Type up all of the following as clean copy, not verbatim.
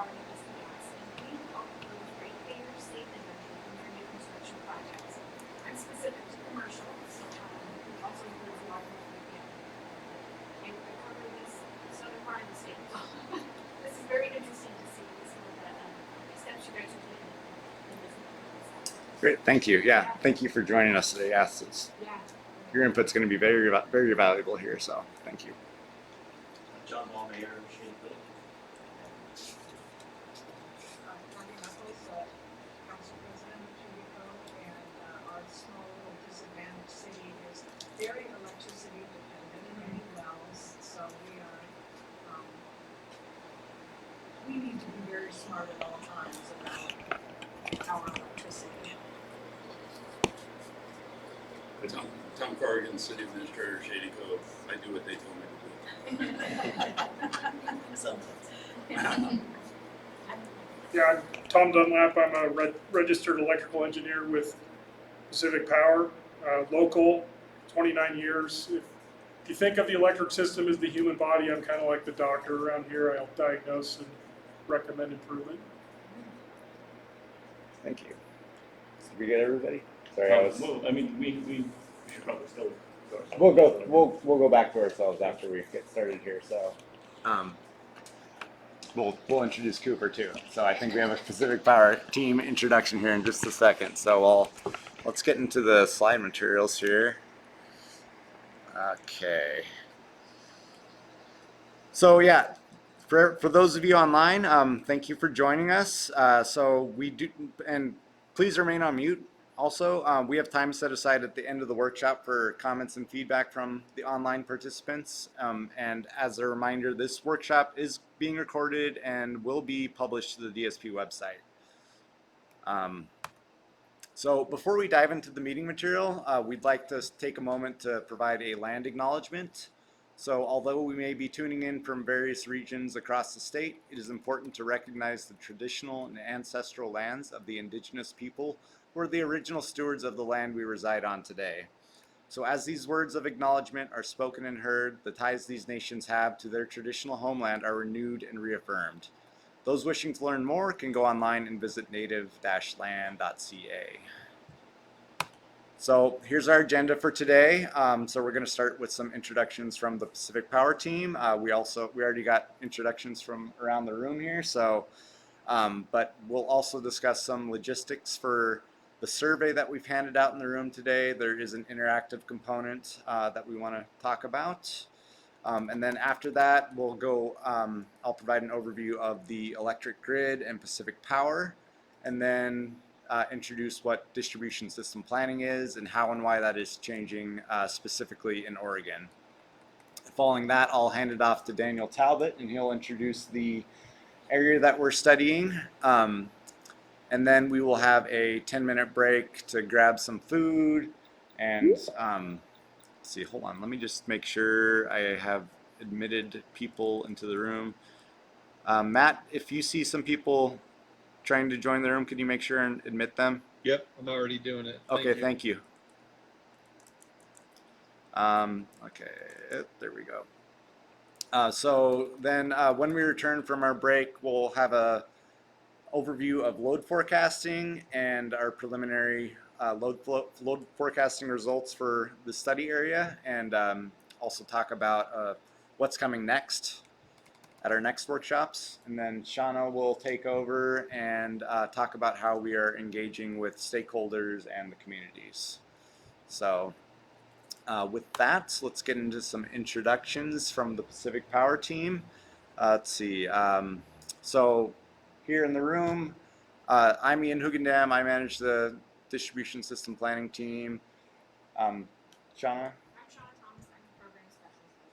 Power is gas, and we help improve ratepayers' safe energy in their new construction projects. I'm specific to commercial, so it also includes water and I cover this southern part of the state. This is very interesting to see some of the steps you guys are taking in this movement. Great, thank you. Yeah, thank you for joining us today. Your input's going to be very, very valuable here. So thank you. John Wall, Mayor of Shadeville. Council President of Shadeville, and our small little disadvantaged city is very electricity dependent, many wells, so we need to be very smart at all times about our electricity. Tom Corrigan, City Administrator, Shady Cove. I do what they tell me to do. Yeah, I'm Tom Dunlap. I'm a registered electrical engineer with Pacific Power, local, 29 years. If you think of the electric system as the human body, I'm kind of like the doctor around here. I'll diagnose and recommend improvement. Thank you. Did we get everybody? Sorry, Well, I mean, we should probably still go. We'll go back to ourselves after we get started here. So, we'll introduce Cooper too. So I think we have a Pacific Power team introduction here in just a second. So let's get into the slide materials here. Okay. So yeah, for those of you online, thank you for joining us. So we do, and please remain on mute. Also, we have time set aside at the end of the workshop for comments and feedback from the online participants. And as a reminder, this workshop is being recorded and will be published to the DSP website. So before we dive into the meeting material, we'd like to take a moment to provide a land acknowledgement. So although we may be tuning in from various regions across the state, it is important to recognize the traditional and ancestral lands of the indigenous people who are the original stewards of the land we reside on today. So as these words of acknowledgement are spoken and heard, the ties these nations have to their traditional homeland are renewed and reaffirmed. Those wishing to learn more can go online and visit native-land.ca. So here's our agenda for today. So we're going to start with some introductions from the Pacific Power team. We already got introductions from around the room here. So, but we'll also discuss some logistics for the survey that we've handed out in the room today. There is an interactive component that we want to talk about. And then after that, we'll go, I'll provide an overview of the electric grid and Pacific Power, and then introduce what distribution system planning is and how and why that is changing specifically in Oregon. Following that, I'll hand it off to Daniel Talbot, and he'll introduce the area that we're studying. And then we will have a 10-minute break to grab some food and let's see, hold on, let me just make sure I have admitted people into the room. Matt, if you see some people trying to join the room, can you make sure and admit them? Yep, I'm already doing it. Okay, thank you. Okay, there we go. So then when we return from our break, we'll have a overview of load forecasting and our preliminary load forecasting results for the study area, and also talk about what's coming next at our next workshops. And then Shauna will take over and talk about how we are engaging with stakeholders and the communities. So with that, let's get into some introductions from the Pacific Power team. Let's see. So here in the room, I'm Ian Hugendam. I manage the distribution system planning team. Shauna? I'm Shauna Thomas. I'm the program specialist.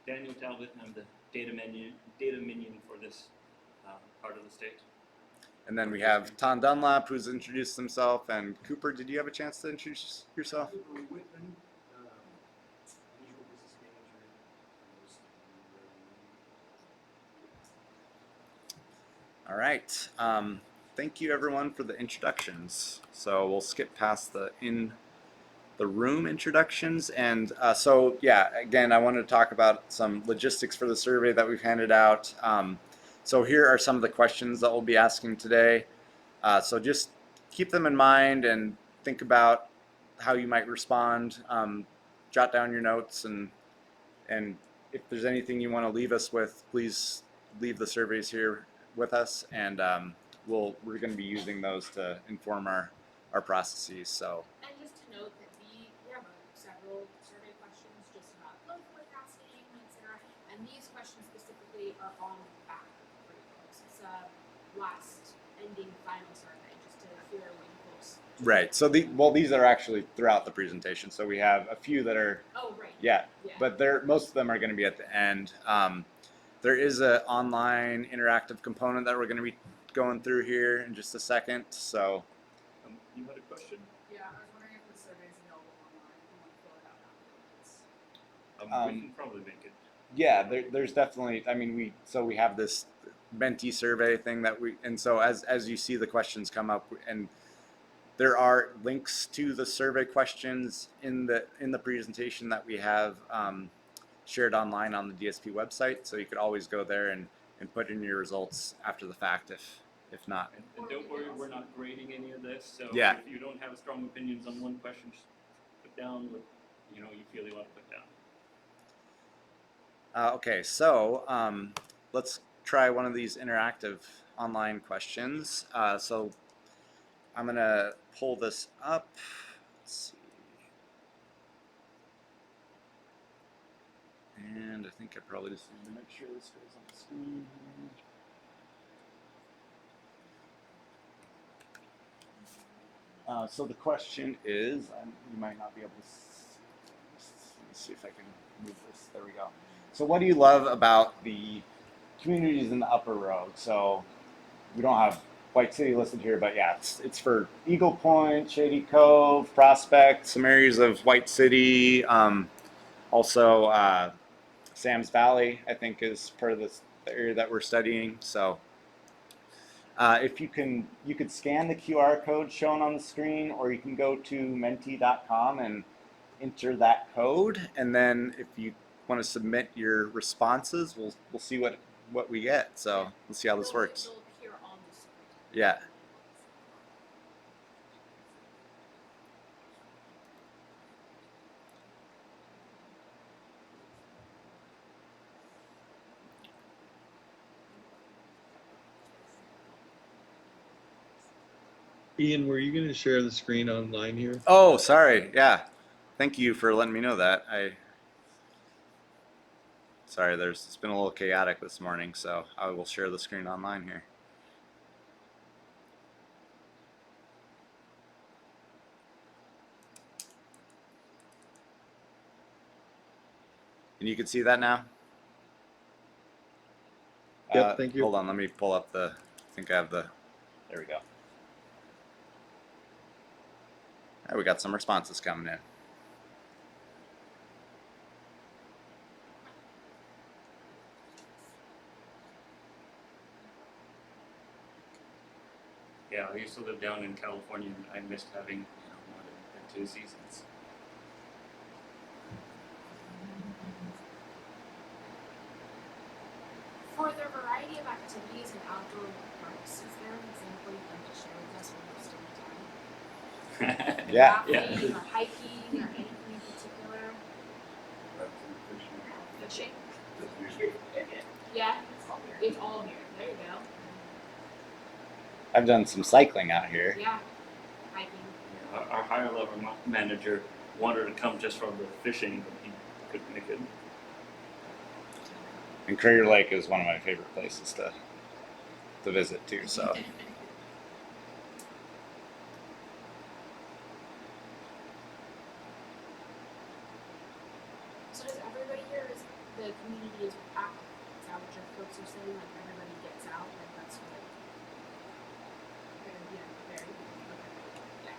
Daniel Talbot, I'm the data minion for this part of the state. And then we have Tom Dunlap, who's introduced himself, and Cooper, did you have a chance to introduce yourself? Cooper Whitman, visual business manager. All right. Thank you, everyone, for the introductions. So we'll skip past the in the room introductions. And so, yeah, again, I wanted to talk about some logistics for the survey that we've handed out. So here are some of the questions that we'll be asking today. So just keep them in mind and think about how you might respond. Jot down your notes, and if there's anything you want to leave us with, please leave the surveys here with us, and we're going to be using those to inform our processes. So And just to note that we have several survey questions just about load forecasting, etc. And these questions specifically are on the back for you folks. It's a last ending final survey just to hear what you folks. right. So these are actually throughout the presentation. So we have a few that are Oh, right. yeah, Yeah. but most of them are going to be at the end. There is an online interactive component that we're going to be going through here in just a second. So You had a question? Yeah, I was wondering if the survey is available online, if you want to fill it out afterwards. We can probably make it. yeah, there's definitely. I mean, we have this Menti survey thing and so as you see the questions come up, and there are links to the survey questions in the presentation that we have shared online on the DSP website. So you could always go there and put in your results after the fact if not. And don't worry, we're not grading any of this. So Yeah. if you don't have strong opinions on one question, just put down what you feel you want to put down. Okay, so let's try one of these interactive online questions. So I'm gonna pull this up. Let's see. And I think I probably just need to make sure this goes on the screen. So the question is, you might not be able to let me see if I can move this. There we go. So what do you love about the communities in the upper road? So we don't have White City listed here, but yeah, it's for Eagle Point, Shady Cove, Prospect, some areas of White City. Also, Sam's Valley, I think, is part of the area that we're studying. So if you could scan the QR code shown on the screen, or you can go to menti.com and enter that code, and then if you want to submit your responses, we'll see what we get. So we'll see how this works. They'll appear on the screen. Yeah. Ian, were you going to share the screen online here? Oh, sorry. Yeah. Thank you for letting me know that. Sorry, it's been a little chaotic this morning, so I will share the screen online here. And you can see that now? Yep, thank you. Hold on, let me pull up I think I have there we go. All right, we got some responses coming in. Yeah, I used to live down in California, and I missed having more than 2 seasons. For the variety of activities and outdoor parks, is there an example you'd like to share with us when we're still time? Yeah. Rafting or hiking or anything in particular? Fishing? Yeah, it's all here. There you go. I've done some cycling out here. Yeah, hiking. Our higher level manager wanted to come just for the fishing, but he couldn't make it. And Crater Lake is one of my favorite places to visit too. So So does everybody here, is the community is active? Is that what your folks are saying? Like everybody gets out? Like that's what? Yeah, very. Okay. Yeah.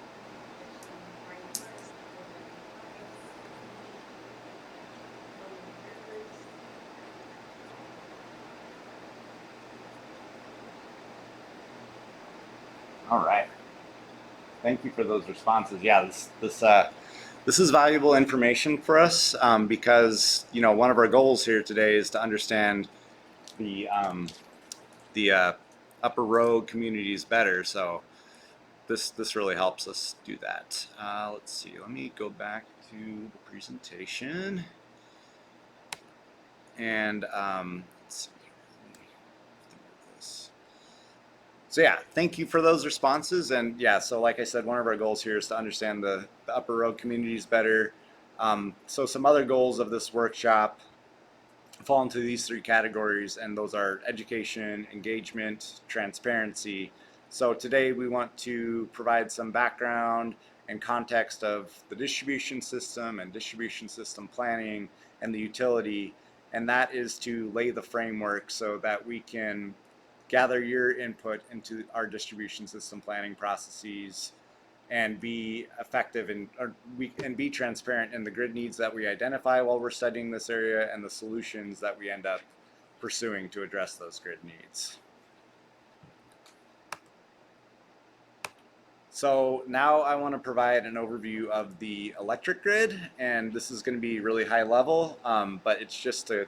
all right. Thank you for those responses. Yeah, this is valuable information for us because one of our goals here today is to understand the the upper row communities better. So this really helps us do that. Let's see. Let me go back to the presentation. And let's see here. Let me move this. So yeah, thank you for those responses. And yeah, so like I said, one of our goals here is to understand the upper row communities better. So some other goals of this workshop fall into these three categories, and those are education, engagement, transparency. So today we want to provide some background and context of the distribution system and distribution system planning and the utility, and that is to lay the framework so that we can gather your input into our distribution system planning processes and be effective and be transparent in the grid needs that we identify while we're studying this area and the solutions that we end up pursuing to address those grid needs. So now I want to provide an overview of the electric grid, and this is going to be really high level, but it's just to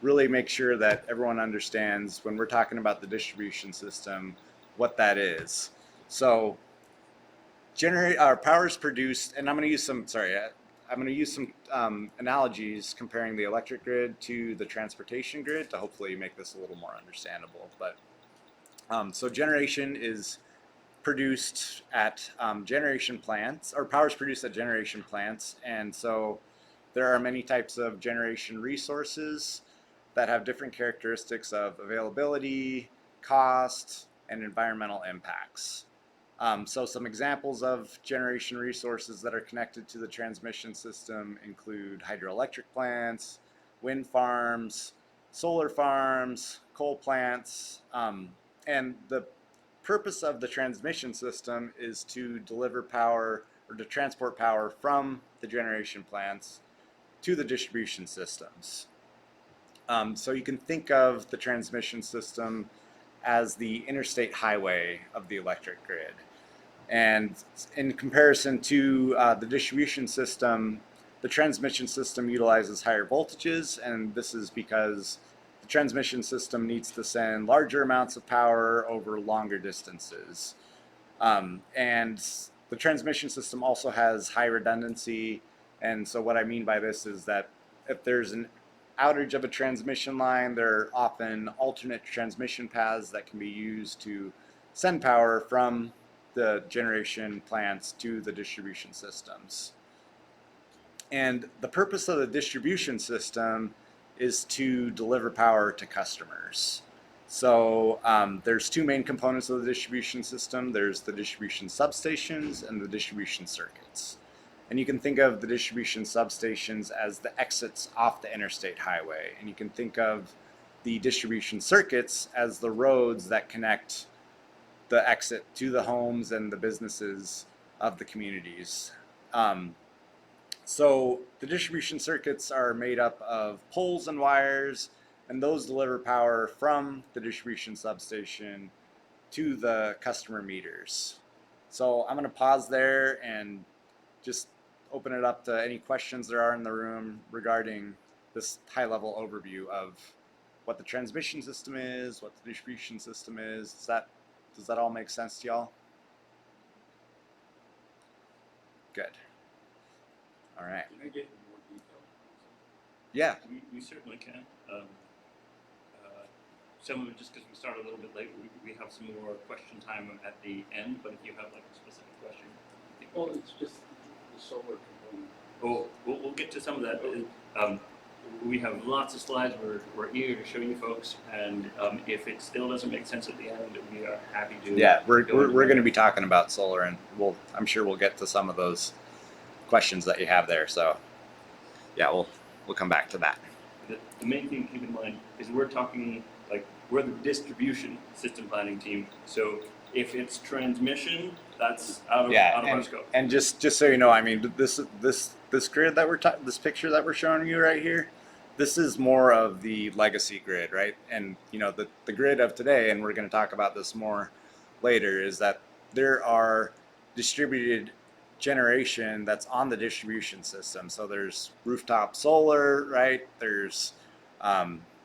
really make sure that everyone understands when we're talking about the distribution system, what that is. So power is produced, and I'm going to use some analogies comparing the electric grid to the transportation grid to hopefully make this a little more understandable. But so generation is produced at generation plants, or power is produced at generation plants, and so there are many types of generation resources that have different characteristics of availability, cost, and environmental impacts. So some examples of generation resources that are connected to the transmission system include hydroelectric plants, wind farms, solar farms, coal plants, and the purpose of the transmission system is to deliver power or to transport power from the generation plants to the distribution systems. So you can think of the transmission system as the interstate highway of the electric grid. And in comparison to the distribution system, the transmission system utilizes higher voltages, and this is because the transmission system needs to send larger amounts of power over longer distances. And the transmission system also has high redundancy, and so what I mean by this is that if there's an outage of a transmission line, there are often alternate transmission paths that can be used to send power from the generation plants to the distribution systems. And the purpose of the distribution system is to deliver power to customers. So there's two main components of the distribution system. There's the distribution substations and the distribution circuits. And you can think of the distribution substations as the exits off the interstate highway. And you can think of the distribution circuits as the roads that connect the exit to the homes and the businesses of the communities. So the distribution circuits are made up of poles and wires, and those deliver power from the distribution substation to the customer meters. So I'm going to pause there and just open it up to any questions there are in the room regarding this high-level overview of what the transmission system is, what the distribution system is. Does that all make sense to y'all? Good. All right. Can I get more detail? Yeah. We certainly can. Some of it just because we started a little bit late, we have some more question time at the end, but if you have like a specific question. Well, it's just the solar component. Oh, we'll get to some of that. We have lots of slides. We're eager to show you folks, and if it still doesn't make sense at the end, we are happy to. Yeah, we're going to be talking about solar, and I'm sure we'll get to some of those questions that you have there. So, yeah, we'll come back to that. The main thing to keep in mind is we're talking like we're the distribution system planning team. So if it's transmission, that's out of our scope. And just so you know, I mean, this grid that this picture that we're showing you right here, this is more of the legacy grid, right? And you know, the grid of today, and we're going to talk about this more later, is that there are distributed generation that's on the distribution system. So there's rooftop solar, right? There's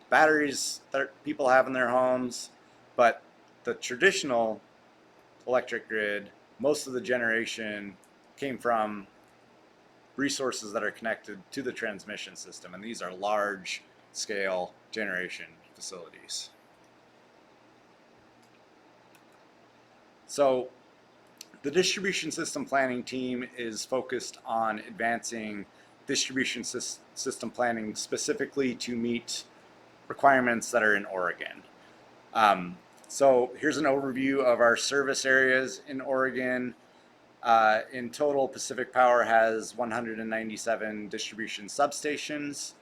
batteries that people have in their homes, But the traditional electric grid, most of the generation came from resources that are connected to the transmission system, and these are large scale generation facilities. So the distribution system planning team is focused on advancing distribution system planning specifically to meet requirements that are in Oregon. So here's an overview of our service areas in Oregon. In total, Pacific Power has 197 distribution substations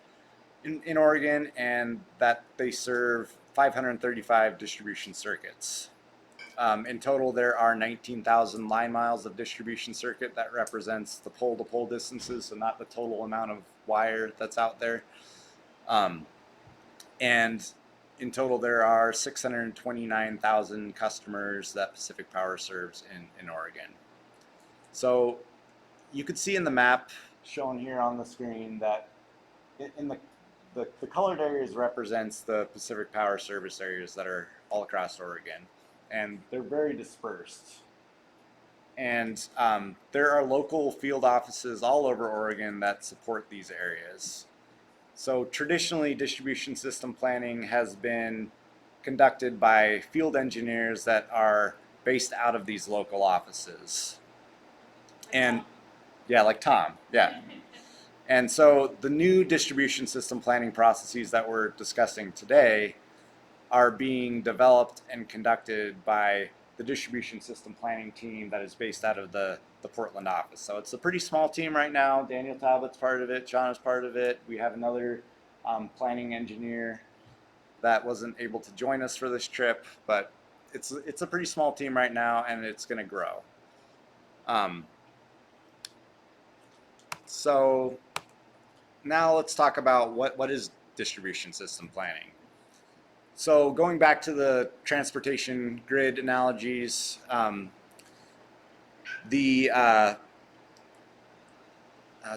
in Oregon, and that they serve 535 distribution circuits. In total, there are 19,000 line miles of distribution circuit. That represents the pole-to-pole distances, so not the total amount of wire that's out there. And in total, there are 629,000 customers that Pacific Power serves in Oregon. So you could see in the map shown here on the screen that in the colored areas represents the Pacific Power service areas that are all across Oregon, and they're very dispersed. And there are local field offices all over Oregon that support these areas. So traditionally, distribution system planning has been conducted by field engineers that are based out of these local offices. And yeah, like Tom, yeah. And so the new distribution system planning processes that we're discussing today are being developed and conducted by the distribution system planning team that is based out of the Portland office. So it's a pretty small team right now. Daniel Talbot's part of it. John is part of it. We have another planning engineer that wasn't able to join us for this trip, but it's a pretty small team right now, and it's going to grow. So now let's talk about what is distribution system planning. So going back to the transportation grid analogies, let's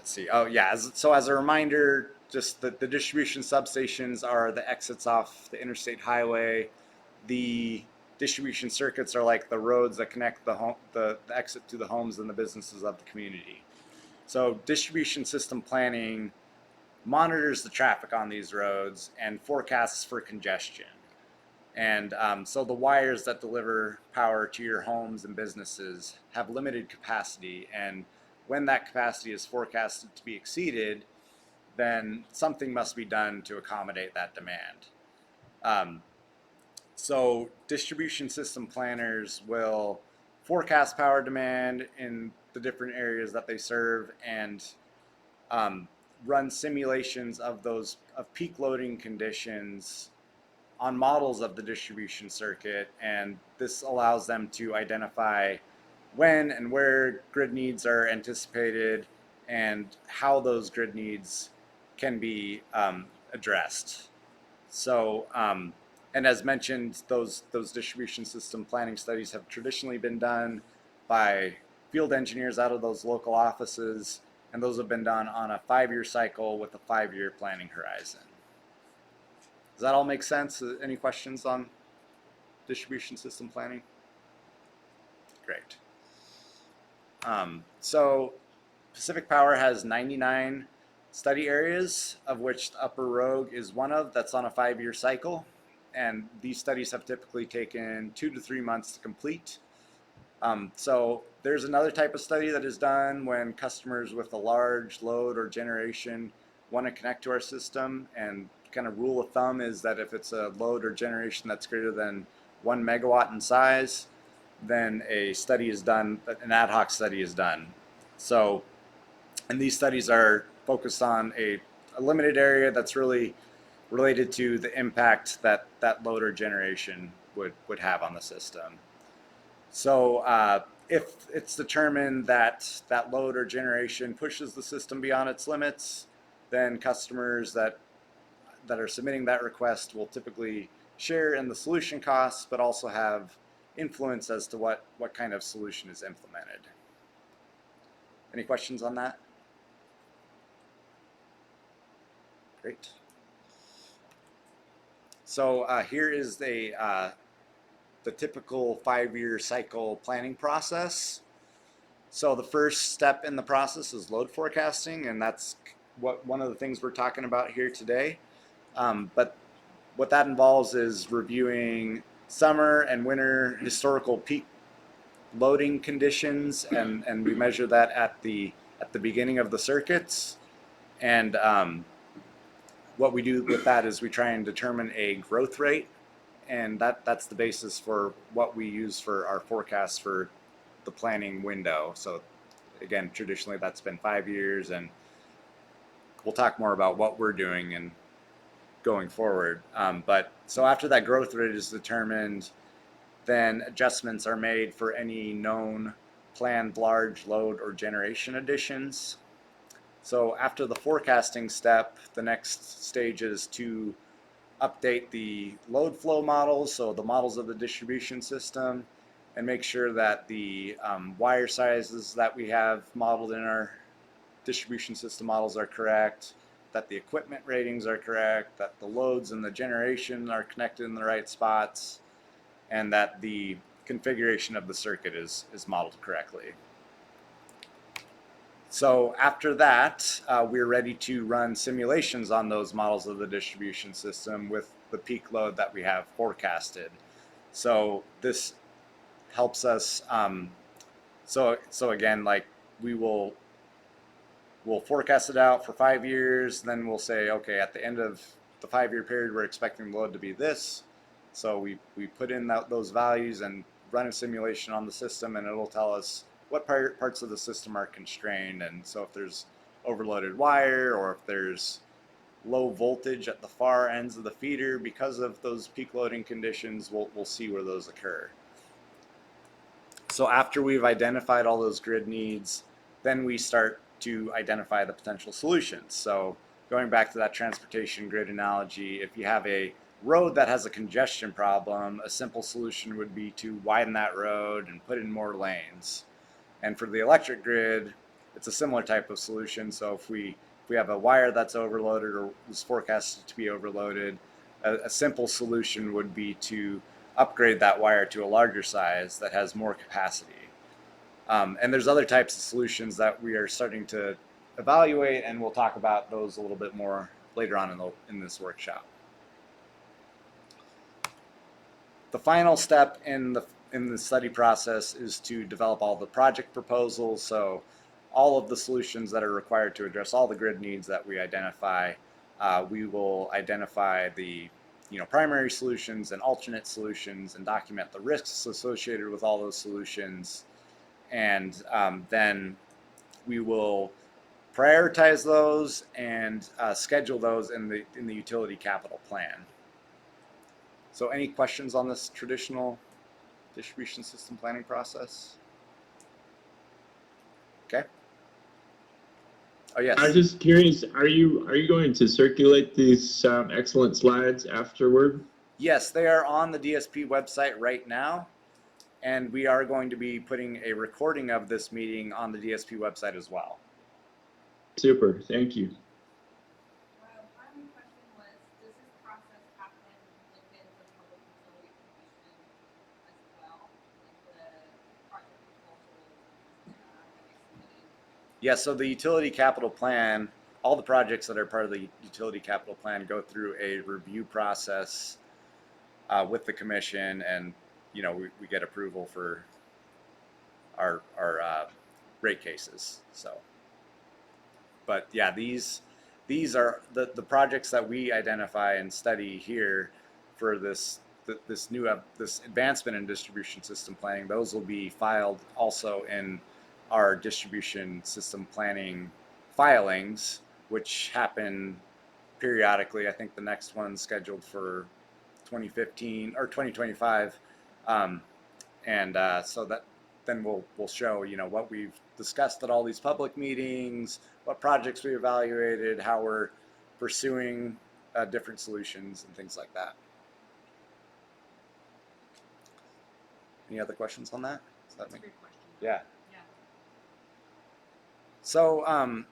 see. Oh yeah. So as a reminder, just the distribution substations are the exits off the interstate highway. The distribution circuits are like the roads that connect the exit to the homes and the businesses of the community. So distribution system planning monitors the traffic on these roads and forecasts for congestion. And so the wires that deliver power to your homes and businesses have limited capacity, and when that capacity is forecasted to be exceeded, then something must be done to accommodate that demand. So distribution system planners will forecast power demand in the different areas that they serve and run simulations of peak loading conditions on models of the distribution circuit, and this allows them to identify when and where grid needs are anticipated and how those grid needs can be addressed. So, and as mentioned, those distribution system planning studies have traditionally been done by field engineers out of those local offices, and those have been done on a 5-year cycle with a 5-year planning horizon. Does that all make sense? Any questions on distribution system planning? Great. So Pacific Power has 99 study areas, of which the Upper Rogue is one of, that's on a 5-year cycle. And these studies have typically taken 2 to 3 months to complete. So there's another type of study that is done when customers with a large load or generation want to connect to our system, and kind of rule of thumb is that if it's a load or generation that's greater than 1 megawatt in size, then a study is done, an ad hoc study is done. So, and these studies are focused on a limited area that's really related to the impact that load or generation would have on the system. So if it's determined that that load or generation pushes the system beyond its limits, then customers that are submitting that request will typically share in the solution costs, but also have influence as to what kind of solution is implemented. Any questions on that? Great. So here is a the typical 5-year cycle planning process. So the first step in the process is load forecasting, and that's one of the things we're talking about here today. But what that involves is reviewing summer and winter historical peak loading conditions, and we measure that at the beginning of the circuits. And what we do with that is we try and determine a growth rate, and that's the basis for what we use for our forecasts for the planning window. So again, traditionally that's been 5 years, and we'll talk more about what we're doing and going forward. But so after that growth rate is determined, then adjustments are made for any known planned large load or generation additions. So after the forecasting step, the next stage is to update the load flow models, so the models of the distribution system, and make sure that the wire sizes that we have modeled in our distribution system models are correct, that the equipment ratings are correct, that the loads and the generation are connected in the right spots, and that the configuration of the circuit is modeled correctly. So after that, we're ready to run simulations on those models of the distribution system with the peak load that we have forecasted. So this helps us. So again, like we'll forecast it out for 5 years. Then we'll say, okay, at the end of the 5-year period, we're expecting the load to be this. So we put in those values and run a simulation on the system, and it'll tell us what parts of the system are constrained. And so if there's overloaded wire, or if there's low voltage at the far ends of the feeder because of those peak loading conditions, we'll see where those occur. So after we've identified all those grid needs, then we start to identify the potential solutions. So going back to that transportation grid analogy, if you have a road that has a congestion problem, a simple solution would be to widen that road and put in more lanes. And for the electric grid, it's a similar type of solution. So if we have a wire that's overloaded or was forecasted to be overloaded, a simple solution would be to upgrade that wire to a larger size that has more capacity. And there's other types of solutions that we are starting to evaluate, and we'll talk about those a little bit more later on in this workshop. The final step in the study process is to develop all the project proposals. So all of the solutions that are required to address all the grid needs that we identify. We will identify the primary solutions and alternate solutions, and document the risks associated with all those solutions. And then we will prioritize those and schedule those in the utility capital plan. So any questions on this traditional distribution system planning process? Okay. Oh, yes. I was just curious, are you going to circulate these excellent slides afterward? Yes, they are on the DSP website right now, and we are going to be putting a recording of this meeting on the DSP website as well. Super, thank you. My only question was, does this process happen within the Public Utility Commission as well? Like the project proposals that you're submitting? Yeah, so the utility capital plan, all the projects that are part of the utility capital plan go through a review process with the commission, and we get approval for our rate cases. So, but yeah, these are the projects that we identify and study here for this advancement in distribution system planning. Those will be filed also in our distribution system planning filings, which happen periodically. I think the next one's scheduled for 2015 or 2025, and so that then we'll show what we've discussed at all these public meetings, what projects we evaluated, how we're pursuing different solutions and things like that. Any other questions on that? That's a great question. Yeah. Yeah. So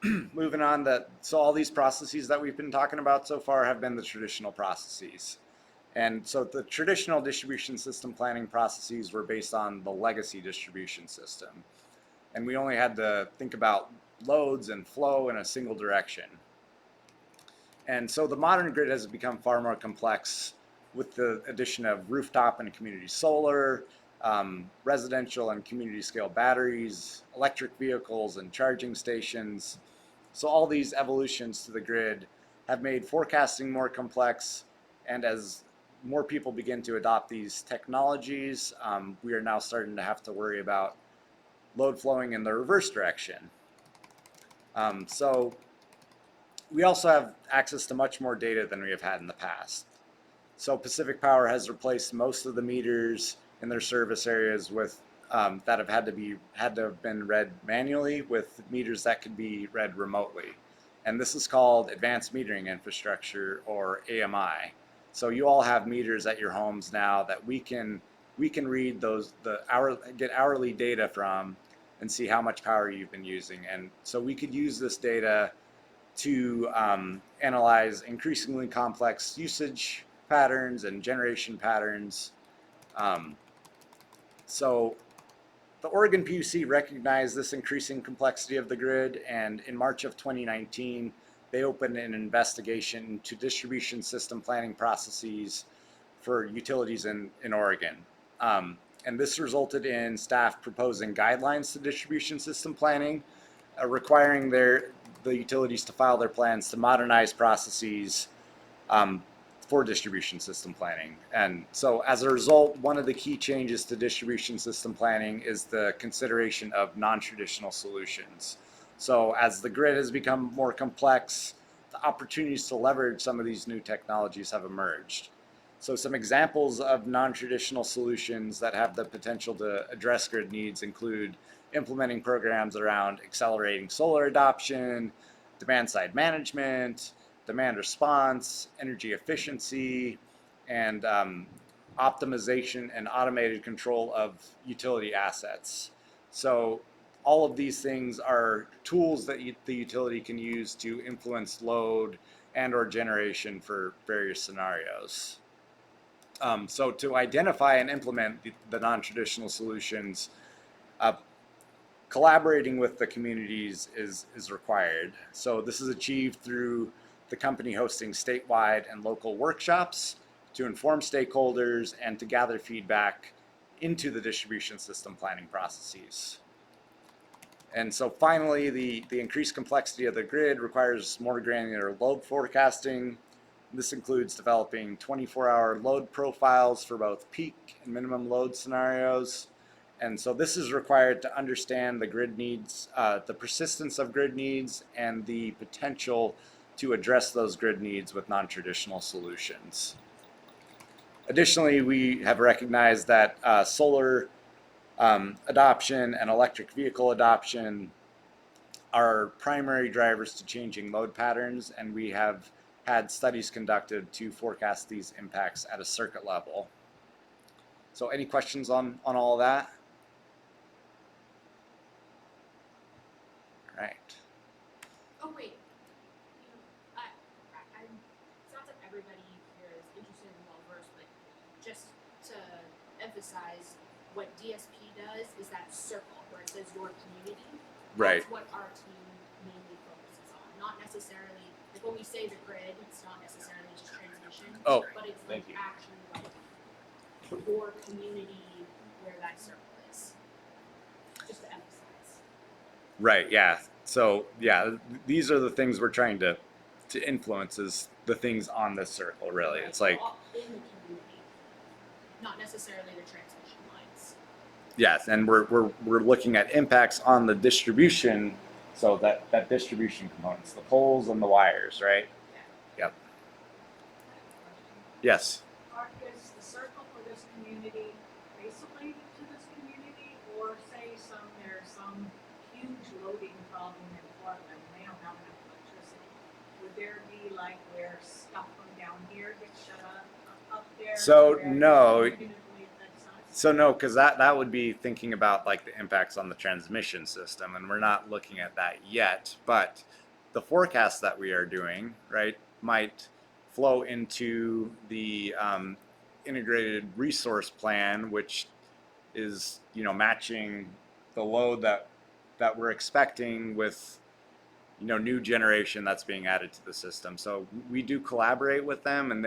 moving on, so all these processes that we've been talking about so far have been the traditional processes. And so the traditional distribution system planning processes were based on the legacy distribution system. And we only had to think about loads and flow in a single direction. And so the modern grid has become far more complex with the addition of rooftop and community solar, residential and community scale batteries, electric vehicles and charging stations. So all these evolutions to the grid have made forecasting more complex, and as more people begin to adopt these technologies, we are now starting to have to worry about load flowing in the reverse direction. So we also have access to much more data than we have had in the past. So Pacific Power has replaced most of the meters in their service areas with that have had to have been read manually with meters that could be read remotely. And this is called advanced metering infrastructure, or AMI. So you all have meters at your homes now that we can read get hourly data from and see how much power you've been using. And so we could use this data to analyze increasingly complex usage patterns and generation patterns. So the Oregon PUC recognized this increasing complexity of the grid, and in March of 2019, they opened an investigation into distribution system planning processes for utilities in Oregon. And this resulted in staff proposing guidelines to distribution system planning, requiring the utilities to file their plans to modernize processes for distribution system planning. And so as a result, one of the key changes to distribution system planning is the consideration of non-traditional solutions. So as the grid has become more complex, the opportunities to leverage some of these new technologies have emerged. So some examples of non-traditional solutions that have the potential to address grid needs include implementing programs around accelerating solar adoption, demand-side management, demand response, energy efficiency, and optimization and automated control of utility assets. So all of these things are tools that the utility can use to influence load and or generation for various scenarios. So to identify and implement the non-traditional solutions, collaborating with the communities is required. So this is achieved through the company hosting statewide and local workshops to inform stakeholders and to gather feedback into the distribution system planning processes. And so finally, the increased complexity of the grid requires more granular load forecasting. This includes developing 24-hour load profiles for both peak and minimum load scenarios. And so this is required to understand the grid needs, the persistence of grid needs, and the potential to address those grid needs with non-traditional solutions. Additionally, we have recognized that solar adoption and electric vehicle adoption are primary drivers to changing load patterns, and we have had studies conducted to forecast these impacts at a circuit level. So any questions on all of that? All right. Oh wait, it sounds like everybody here is interested and well versed, but just to emphasize, what DSP does is that circle where it says your community. Right. That's what our team mainly focuses on. Not necessarily, like when we say the grid, it's not necessarily just transmission, Oh, but it's thank like you. actually like your community where that circle is. Just to emphasize. Right. Yeah. So yeah, these are the things we're trying to influence, is the things on this circle. Really, Right, it's like all in the community, not necessarily the transmission lines. yes, and we're looking at impacts on the distribution. So that distribution components, the poles and the wires, right? Yep. Yes. Is the circle for this community isolated to this community, or say there's some huge loading problem in Portland, and they don't have enough electricity? Would there be like where stuff from down here gets shut up there? So where no. it negatively affects us? So no, because that would be thinking about like the impacts on the transmission system, and we're not looking at that yet. But the forecast that we are doing, right, might flow into the integrated resource plan, which is, you know, matching the load that we're expecting with, you know, new generation that's being added to the system. So we do collaborate with them, and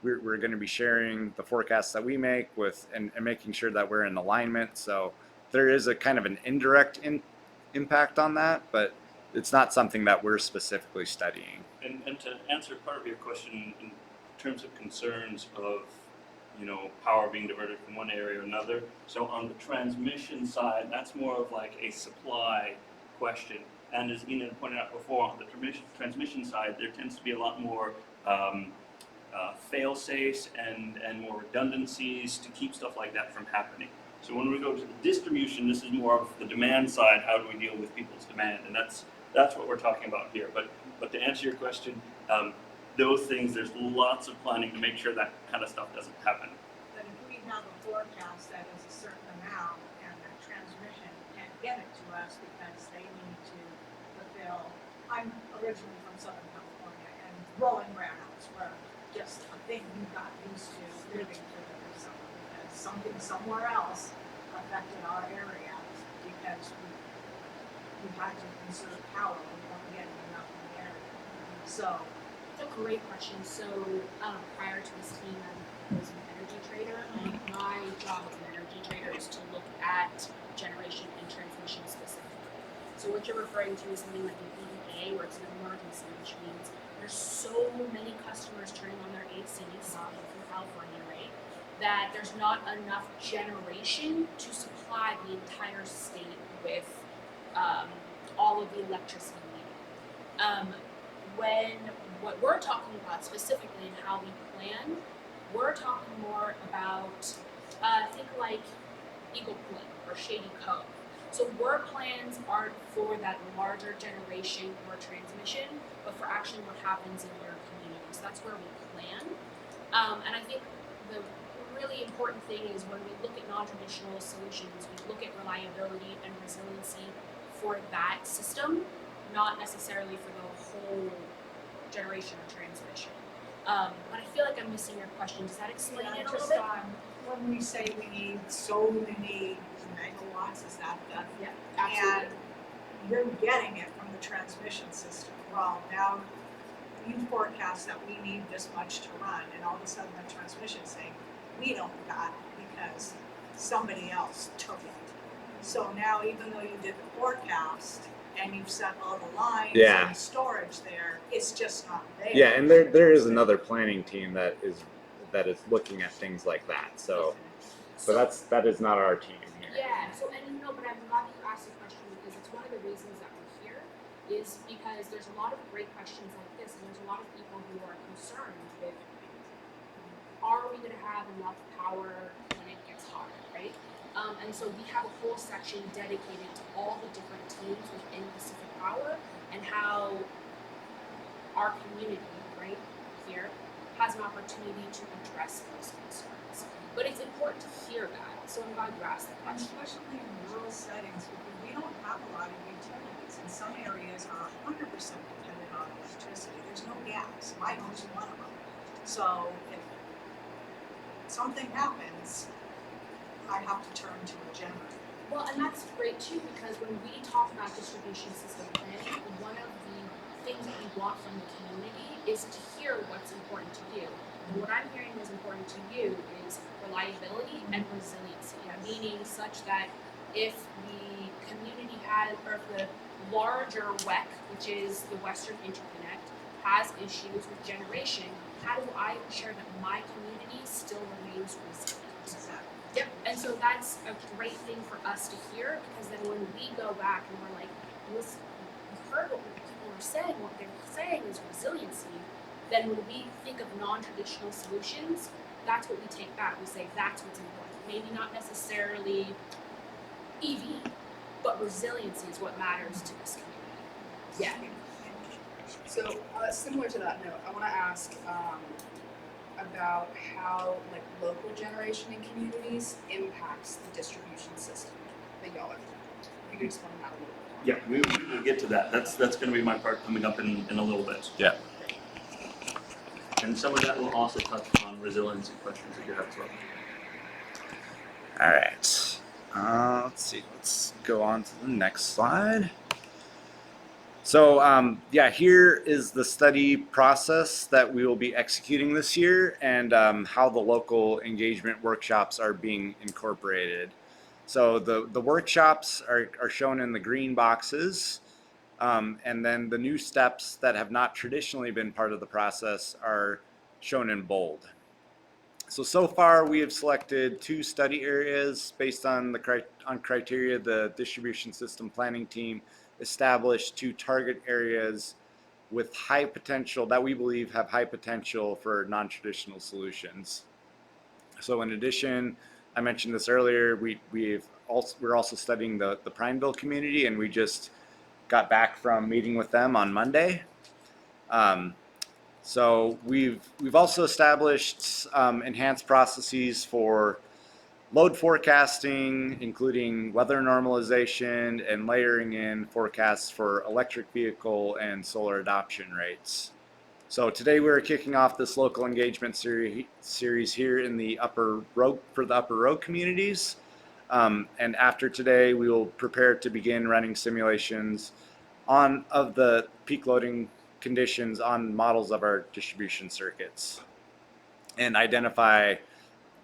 we're going to be sharing the forecasts that we make with and making sure that we're in alignment. So there is a kind of an indirect impact on that, but it's not something that we're specifically studying. And to answer part of your question in terms of concerns of, you know, power being diverted from one area or another. So on the transmission side, that's more of like a supply question. And as Ian had pointed out before, on the transmission side, there tends to be a lot more fail-safes and more redundancies to keep stuff like that from happening. So when we go to the distribution, this is more of the demand side. How do we deal with people's demand? And that's what we're talking about here. But to answer your question, those things, there's lots of planning to make sure that kind of stuff doesn't happen. But if we have a forecast that is a certain amount and the transmission can't get it to us because they need to fulfill, I'm originally from Southern California, and rolling brownouts were just a thing you got used to living through every summer because something somewhere else affected our area because we had to conserve power, we weren't getting enough in the area. So That's a great question. So prior to this team, I was an energy trader, and my job as an energy trader is to look at generation and transmission specifically. So what you're referring to is something like an EEA, where it's an emergency, which means there's so many customers turning on their ACs from California, right? That there's not enough generation to supply the entire state with all of the electricity needed. What we're talking about specifically and how we plan, we're talking more about think like Eagle Point or Shady Cove. So work plans aren't for that larger generation or transmission, but for actually what happens in your community. So that's where we plan. And I think the really important thing is when we look at non-traditional solutions, we look at reliability and resiliency for that system, not necessarily for the whole generation or transmission. But I feel like I'm missing your question. Does that explain it a little bit? When we say we need so many megawatts, is that the? Yeah, absolutely. And you're getting it from the transmission system. Well, now you forecast that we need this much to run, and all of a sudden the transmission saying we don't got it because somebody else took it. So now, even though you did the forecast and you've set all the lines Yeah. and storage there, it's just not there. Yeah, and there is another planning team that is looking at things like that. So that is not our team here. Yeah, so and no, but I'm glad that you asked the question because it's one of the reasons that we're here is because there's a lot of great questions like this, and there's a lot of people who are concerned with are we going to have enough power when it gets hard, right? And so we have a whole section dedicated to all the different teams within Pacific Power and how our community, right here, has an opportunity to address those concerns. But it's important to hear that. So I'm glad you asked that question. Especially in rural settings, because we don't have a lot of utilities, and some areas are 100% dependent on electricity. There's no gas. My home's one of them. So if something happens, I have to turn to a generator. Well, and that's great too, because when we talk about distribution system planning, one of the things that we want from the community is to hear what's important to you. And what I'm hearing is important to you is reliability and resiliency, meaning such that if the community has, or if the larger WEC, which is the Western Interconnect, has issues with generation, how do I ensure that my community still remains resilient? Exactly. Yep, and so that's a great thing for us to hear, because then when we go back and we're like, listen, we've heard what people are saying, what they're saying is resiliency, then when we think of non-traditional solutions, that's what we take back. We say that's what's important. Maybe not necessarily EV, but resiliency is what matters to this community. Yeah. So similar to that note, I want to ask about how like local generation in communities impacts the distribution system that y'all are doing. If you could explain that a little bit more. Yeah, we will get to that. That's going to be my part coming up in a little bit. Yeah. And some of that will also touch on resiliency questions that you have as well. All right. Let's see. Let's go on to the next slide. So yeah, here is the study process that we will be executing this year, and how the local engagement workshops are being incorporated. So the workshops are shown in the green boxes, and then the new steps that have not traditionally been part of the process are shown in bold. So far we have selected 2 study areas based on the criteria the distribution system planning team established 2 target areas with high potential that we believe have high potential for non-traditional solutions. So in addition, I mentioned this earlier, we're also studying the Prineville community, and we just got back from meeting with them on Monday. So we've also established enhanced processes for load forecasting, including weather normalization and layering in forecasts for electric vehicle and solar adoption rates. So today we're kicking off this local engagement series here in the Upper Rogue communities. And after today, we will prepare to begin running simulations of the peak loading conditions on models of our distribution circuits and identify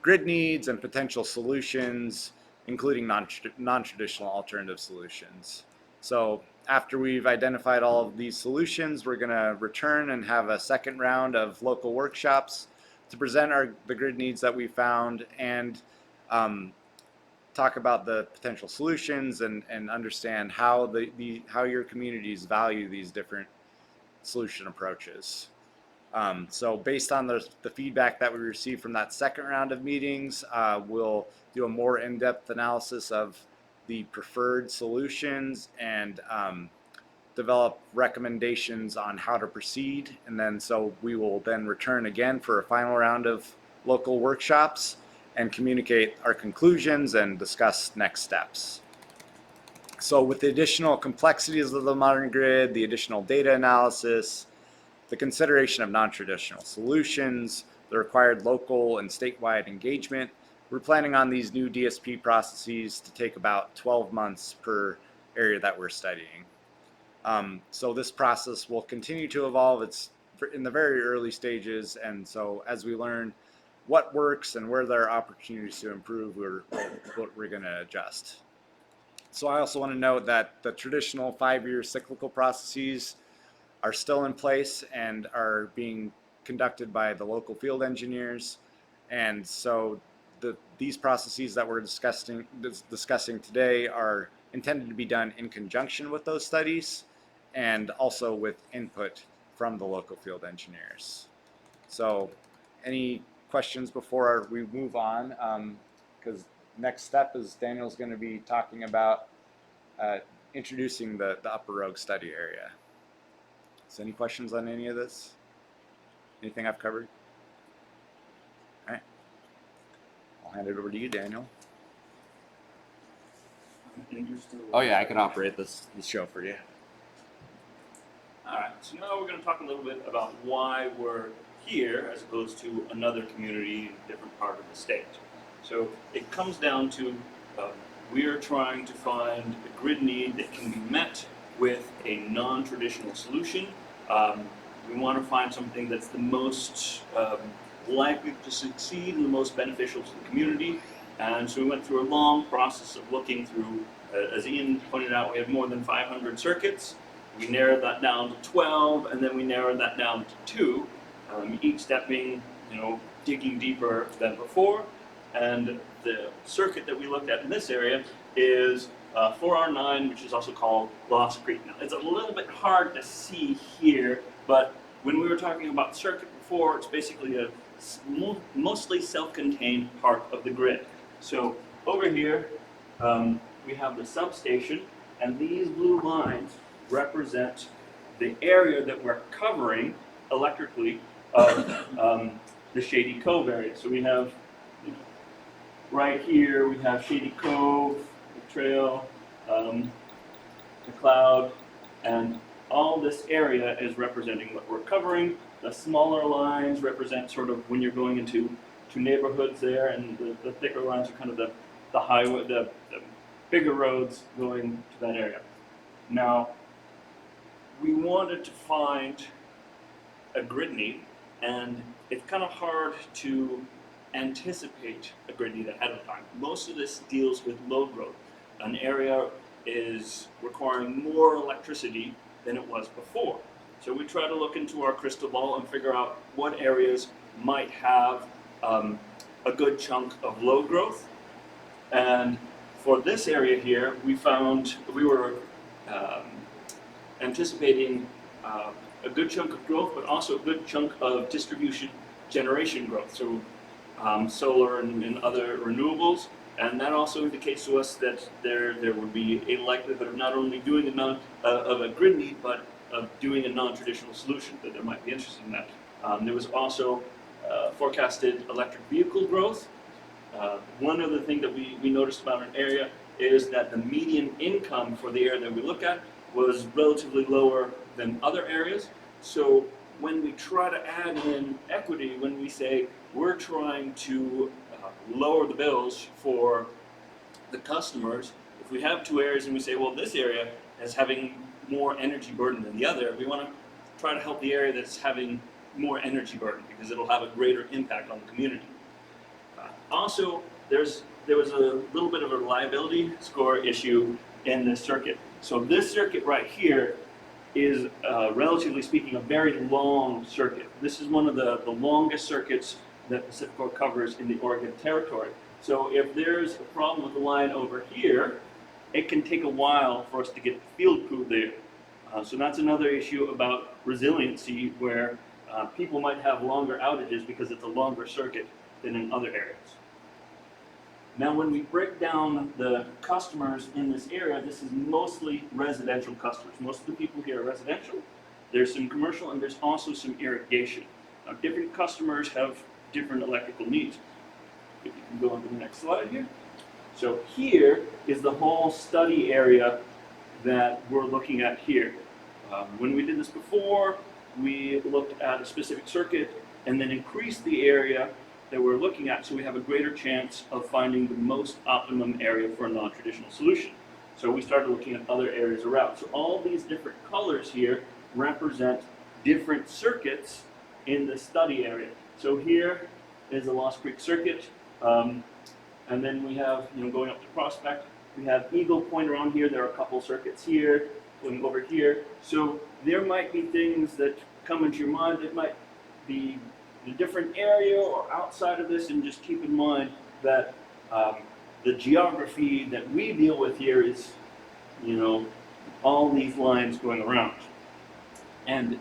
grid needs and potential solutions, including non-traditional alternative solutions. So after we've identified all of these solutions, we're going to return and have a second round of local workshops to present the grid needs that we found and talk about the potential solutions and understand how how your communities value these different solution approaches. So based on the feedback that we received from that second round of meetings, we'll do a more in-depth analysis of the preferred solutions and develop recommendations on how to proceed. And then so we will then return again for a final round of local workshops and communicate our conclusions and discuss next steps. So with the additional complexities of the modern grid, the additional data analysis, the consideration of non-traditional solutions, the required local and statewide engagement, we're planning on these new DSP processes to take about 12 months per area that we're studying. So this process will continue to evolve. It's in the very early stages, and so as we learn what works and where there are opportunities to improve, we're going to adjust. So I also want to note that the traditional 5-year cyclical processes are still in place and are being conducted by the local field engineers. And so these processes that we're discussing today are intended to be done in conjunction with those studies and also with input from the local field engineers. So any questions before we move on? Because next step is Daniel's going to be talking about introducing the Upper Rogue study area. So any questions on any of this? Anything I've covered? All right. I'll hand it over to you, Daniel. Oh yeah, I can operate this show for you. All right, so now we're going to talk a little bit about why we're here as opposed to another community in a different part of the state. So it comes down to we're trying to find a grid need that can be met with a non-traditional solution. We want to find something that's the most likely to succeed and the most beneficial to the community. And so we went through a long process of looking through, as Ian pointed out, we have more than 500 circuits. We narrowed that down to 12, and then we narrowed that down to 2, each step being, digging deeper than before. And the circuit that we looked at in this area is 4R9, which is also called Lost Creek. Now, it's a little bit hard to see here, but when we were talking about circuit before, it's basically a mostly self-contained part of the grid. So over here, we have the substation, and these blue lines represent the area that we're covering electrically of the Shady Cove area. So we have, right here, we have Shady Cove, the trail, the cloud, and all this area is representing what we're covering. The smaller lines represent sort of when you're going into neighborhoods there, and the thicker lines are kind of the highway, the bigger roads going to that area. Now, we wanted to find a grid need, and it's kind of hard to anticipate a grid need ahead of time. Most of this deals with load growth. An area is requiring more electricity than it was before. So we try to look into our crystal ball and figure out what areas might have a good chunk of load growth. And for this area here, we were anticipating a good chunk of growth, but also a good chunk of distribution generation growth. So solar and other renewables. And that also indicates to us that there would be a likelihood of not only doing a grid need, but of doing a non-traditional solution, that there might be interest in that. There was also forecasted electric vehicle growth. One other thing that we noticed about an area is that the median income for the area that we look at was relatively lower than other areas. So when we try to add in equity, when we say we're trying to lower the bills for the customers, if we have two areas and we say, well, this area is having more energy burden than the other, we want to try to help the area that's having more energy burden, because it'll have a greater impact on the community. Also, there was a little bit of a reliability score issue in this circuit. So this circuit right here is, relatively speaking, a very long circuit. This is one of the longest circuits that PacifiCorp covers in the Oregon Territory. So if there's a problem with the line over here, it can take a while for us to get the field crew there. So that's another issue about resiliency, where people might have longer outages because it's a longer circuit than in other areas. Now, when we break down the customers in this area, this is mostly residential customers. Most of the people here are residential. There's some commercial, and there's also some irrigation. Now, different customers have different electrical needs. If you can go on to the next slide here. So here is the whole study area that we're looking at here. When we did this before, we looked at a specific circuit and then increased the area that we're looking at, so we have a greater chance of finding the most optimum area for a non-traditional solution. So we started looking at other areas around. So all these different colors here represent different circuits in the study area. So here is the Lost Creek circuit, and then we have, going up to Prospect, we have Eagle Point around here. There are a couple circuits here, going over here. So there might be things that come into your mind that might be in a different area or outside of this, and just keep in mind that the geography that we deal with here is, all these lines going around. And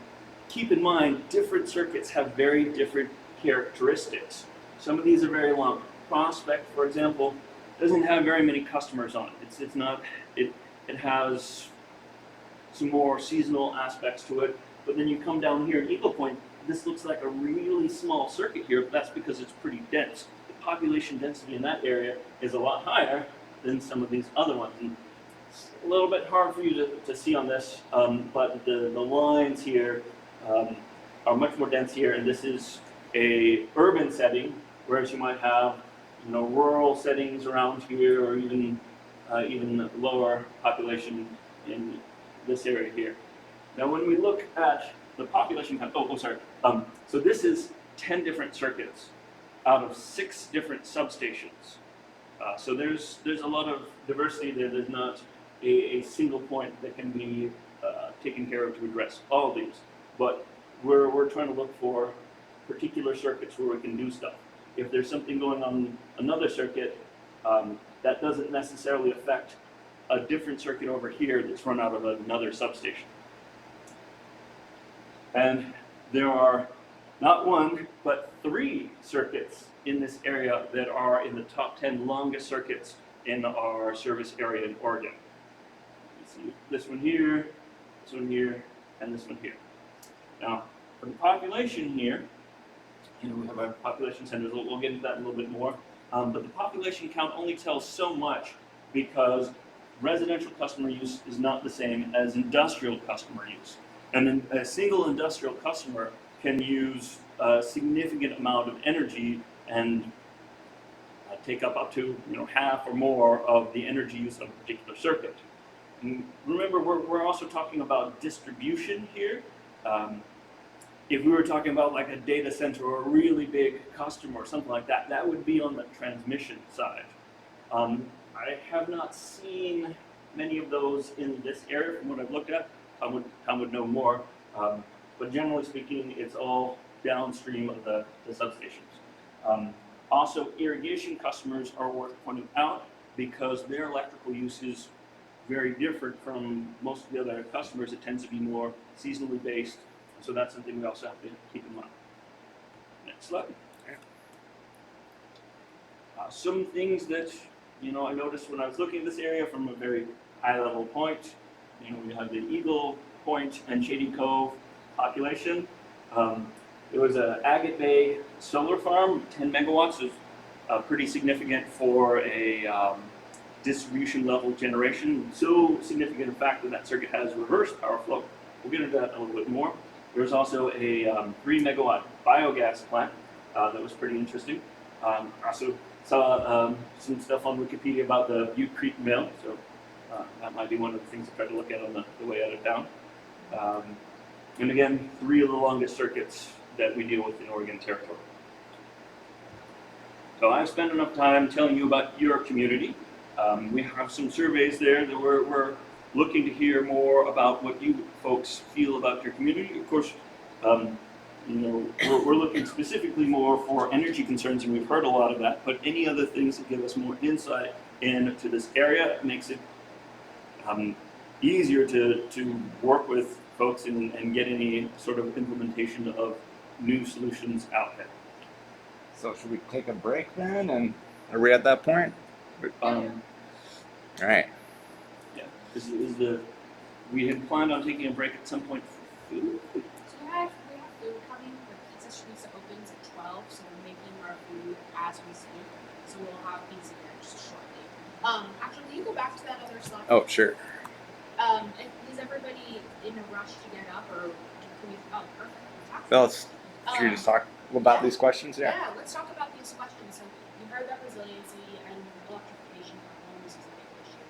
keep in mind, different circuits have very different characteristics. Some of these are very long. Prospect, for example, doesn't have very many customers on it. It has some more seasonal aspects to it. But then you come down here at Eagle Point, this looks like a really small circuit here, but that's because it's pretty dense. The population density in that area is a lot higher than some of these other ones. And it's a little bit hard for you to see on this, but the lines here are much more dense here, and this is a urban setting, whereas you might have rural settings around here, or even lower population in this area here. Now, when we look at the population count, so this is 10 different circuits out of 6 different substations. So there's a lot of diversity there. There's not a single point that can be taken care of to address all of these. But we're trying to look for particular circuits where we can do stuff. If there's something going on another circuit, that doesn't necessarily affect a different circuit over here that's run out of another substation. And there are not one, but 3 circuits in this area that are in the top 10 longest circuits in our service area in Oregon. You see this one here, and this one here. Now, for the population here, we have our population centers. We'll get into that a little bit more. But the population count only tells so much, because residential customer use is not the same as industrial customer use. And then a single industrial customer can use a significant amount of energy and take up to half or more of the energy use of a particular circuit. And remember, we're also talking about distribution here. If we were talking about like a data center or a really big customer or something like that, that would be on the transmission side. I have not seen many of those in this area from what I've looked at. Tom would know more. But generally speaking, it's all downstream of the substations. Also, irrigation customers are worth pointing out because their electrical use is very different from most of the other customers. It tends to be more seasonally based. So that's something we also have to keep in mind. Next slide. Some things that I noticed when I was looking at this area from a very high level point. We have the Eagle Point and Shady Cove population. There was an Agate Bay solar farm, 10 megawatts, is pretty significant for a distribution level generation. So significant, in fact, that that circuit has reverse power flow. We'll get into that a little bit more. There's also a 3 megawatt biogas plant that was pretty interesting. Also saw some stuff on Wikipedia about the Butte Creek Mill, so that might be one of the things to try to look at on the way out of town. And again, 3 of the longest circuits that we deal with in Oregon Territory. So I've spent enough time telling you about your community. We have some surveys there that we're looking to hear more about what you folks feel about your community. Of course, we're looking specifically more for energy concerns, and we've heard a lot of that, but any other things that give us more insight into this area makes it easier to work with folks and get any sort of implementation of new solutions out there. So should we take a break then? And are we at that point? All right. Yeah, we had planned on taking a break at some point for food. So we have food coming. The pizza street opens at 12, so we're making our food as we speak. So we'll have pizza there just shortly. Actually, will you go back to that other slide? Oh, sure. Is everybody in a rush to get up, or can we? Oh, perfect. Phyllis, should we just talk about these questions? Yeah, let's talk about these questions. So you heard about resiliency and electrification for homes is a big issue.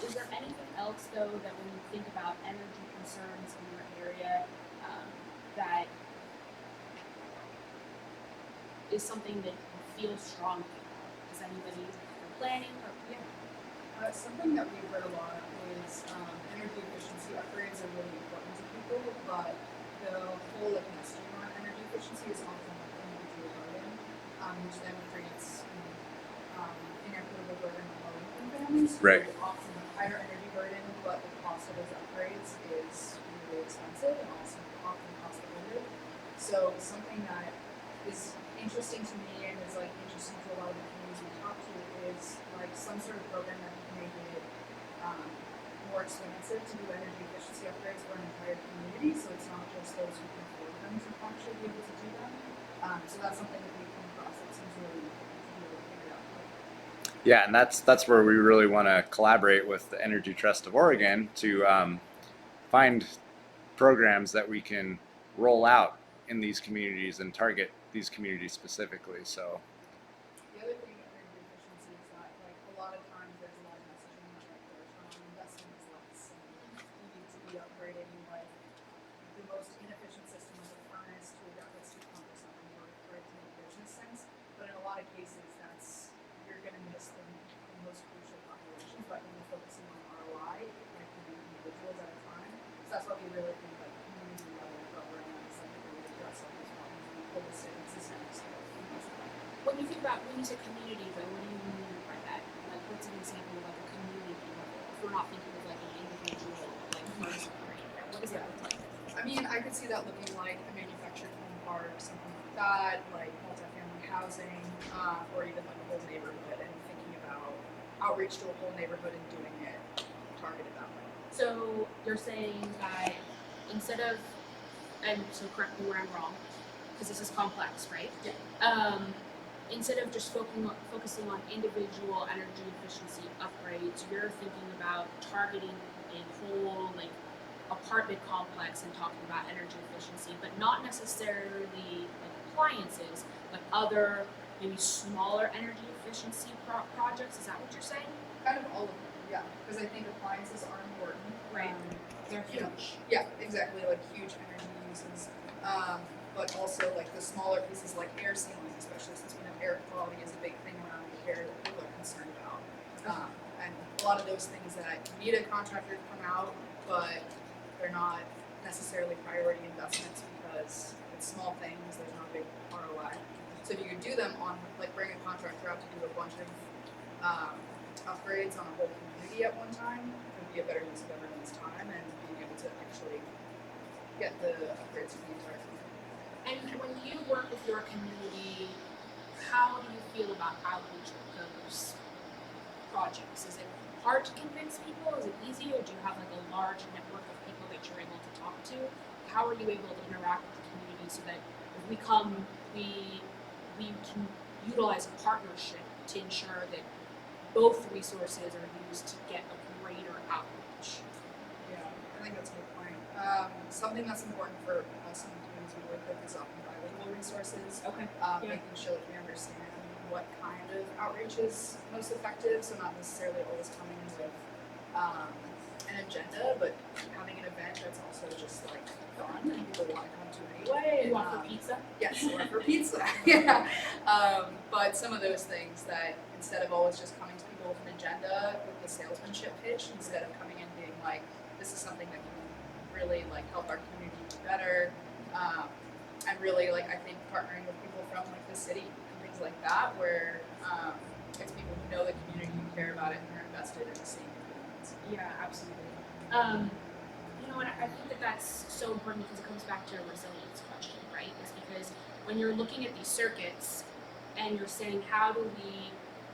Is there anything else though that when you think about energy concerns in your area that is something that you feel strongly about? Does anybody planning or Something that we've heard a lot is energy efficiency upgrades are really important to people, but the whole messaging on energy efficiency is often individual burden, which then creates inequitable burden on low-income families. Right. Often a higher energy burden, but the cost of those upgrades is really expensive and also often cost prohibitive. So something that is interesting to me and is interesting to a lot of the communities we talk to is some sort of program that can make it more expensive to do energy efficiency upgrades for an entire community, so it's not just those who can afford them to actually be able to do them. So that's something that we come across that seems really figured out. Yeah, and that's where we really want to collaborate with the Energy Trust of Oregon to find programs that we can roll out in these communities and target these communities specifically. So. The other thing with energy efficiency is that a lot of times there's a lot of messaging that the return on investment is less and you need to be upgrading the most inefficient system of a furnace to that that's too cumbersome in order for it to make business sense. But in a lot of cases you're gonna miss the most crucial populations by only focusing on ROI and individuals at a time. So that's why we really think community level programs that really address all these problems in a holistic and systemic scale. when you say community though, what do you mean by that? What's an example of a community level? If we're not thinking of an individual person, right? What does that look like? I mean, I could see that looking like a manufactured home park, something like that, like multifamily housing, or even a whole neighborhood and thinking about outreach to a whole neighborhood and doing it targeted that way. So you're saying that instead of, and so correct me where I'm wrong, because this is complex, right? Yeah. Instead of just focusing on individual energy efficiency upgrades, you're thinking about targeting a whole apartment complex and talking about energy efficiency, but not necessarily like appliances, but other maybe smaller energy efficiency projects. Is that what you're saying? Kind of all of them, yeah, because I think appliances are important. Right. They're you know, huge. Yeah, exactly, like huge energy uses. But also like the smaller pieces like air sealing, especially since we know air quality is a big thing around here that people are concerned about. And a lot of those things that you need a contractor to come out, but they're not necessarily priority investments because it's small things, there's no big ROI. So if you could do them on, like bring a contractor out to do a bunch of upgrades on a whole community at one time, it would be a better use of everyone's time and being able to actually get the upgrades for the entire community. And when you work with your community, how do you feel about outreach with those projects? Is it hard to convince people? Is it easy, or do you have like a large network of people that you're able to talk to? How are you able to interact with the community so that if we come, we can utilize a partnership to ensure that both resources are used to get a greater outreach? Yeah, I think that's a good point. Something that's important for us in the communities we work with is often bilingual resources. Okay. Making sure that we understand what kind of outreach is most effective, so not necessarily always coming with an agenda, but having an event that's also just like fun and people want to come to anyway. You offer pizza? Yes, or for pizza. Yeah. But some of those things that instead of always just coming to people with an agenda with the salesmanship pitch, instead of coming in being like, this is something that can really like help our community do better. And really like I think partnering with people from like the city and things like that where it's people who know the community who care about it and are invested in seeing improvements. Yeah, absolutely. You know, and I think that that's so important because it comes back to a resilience question, right? Is because when you're looking at these circuits and you're saying, how do we,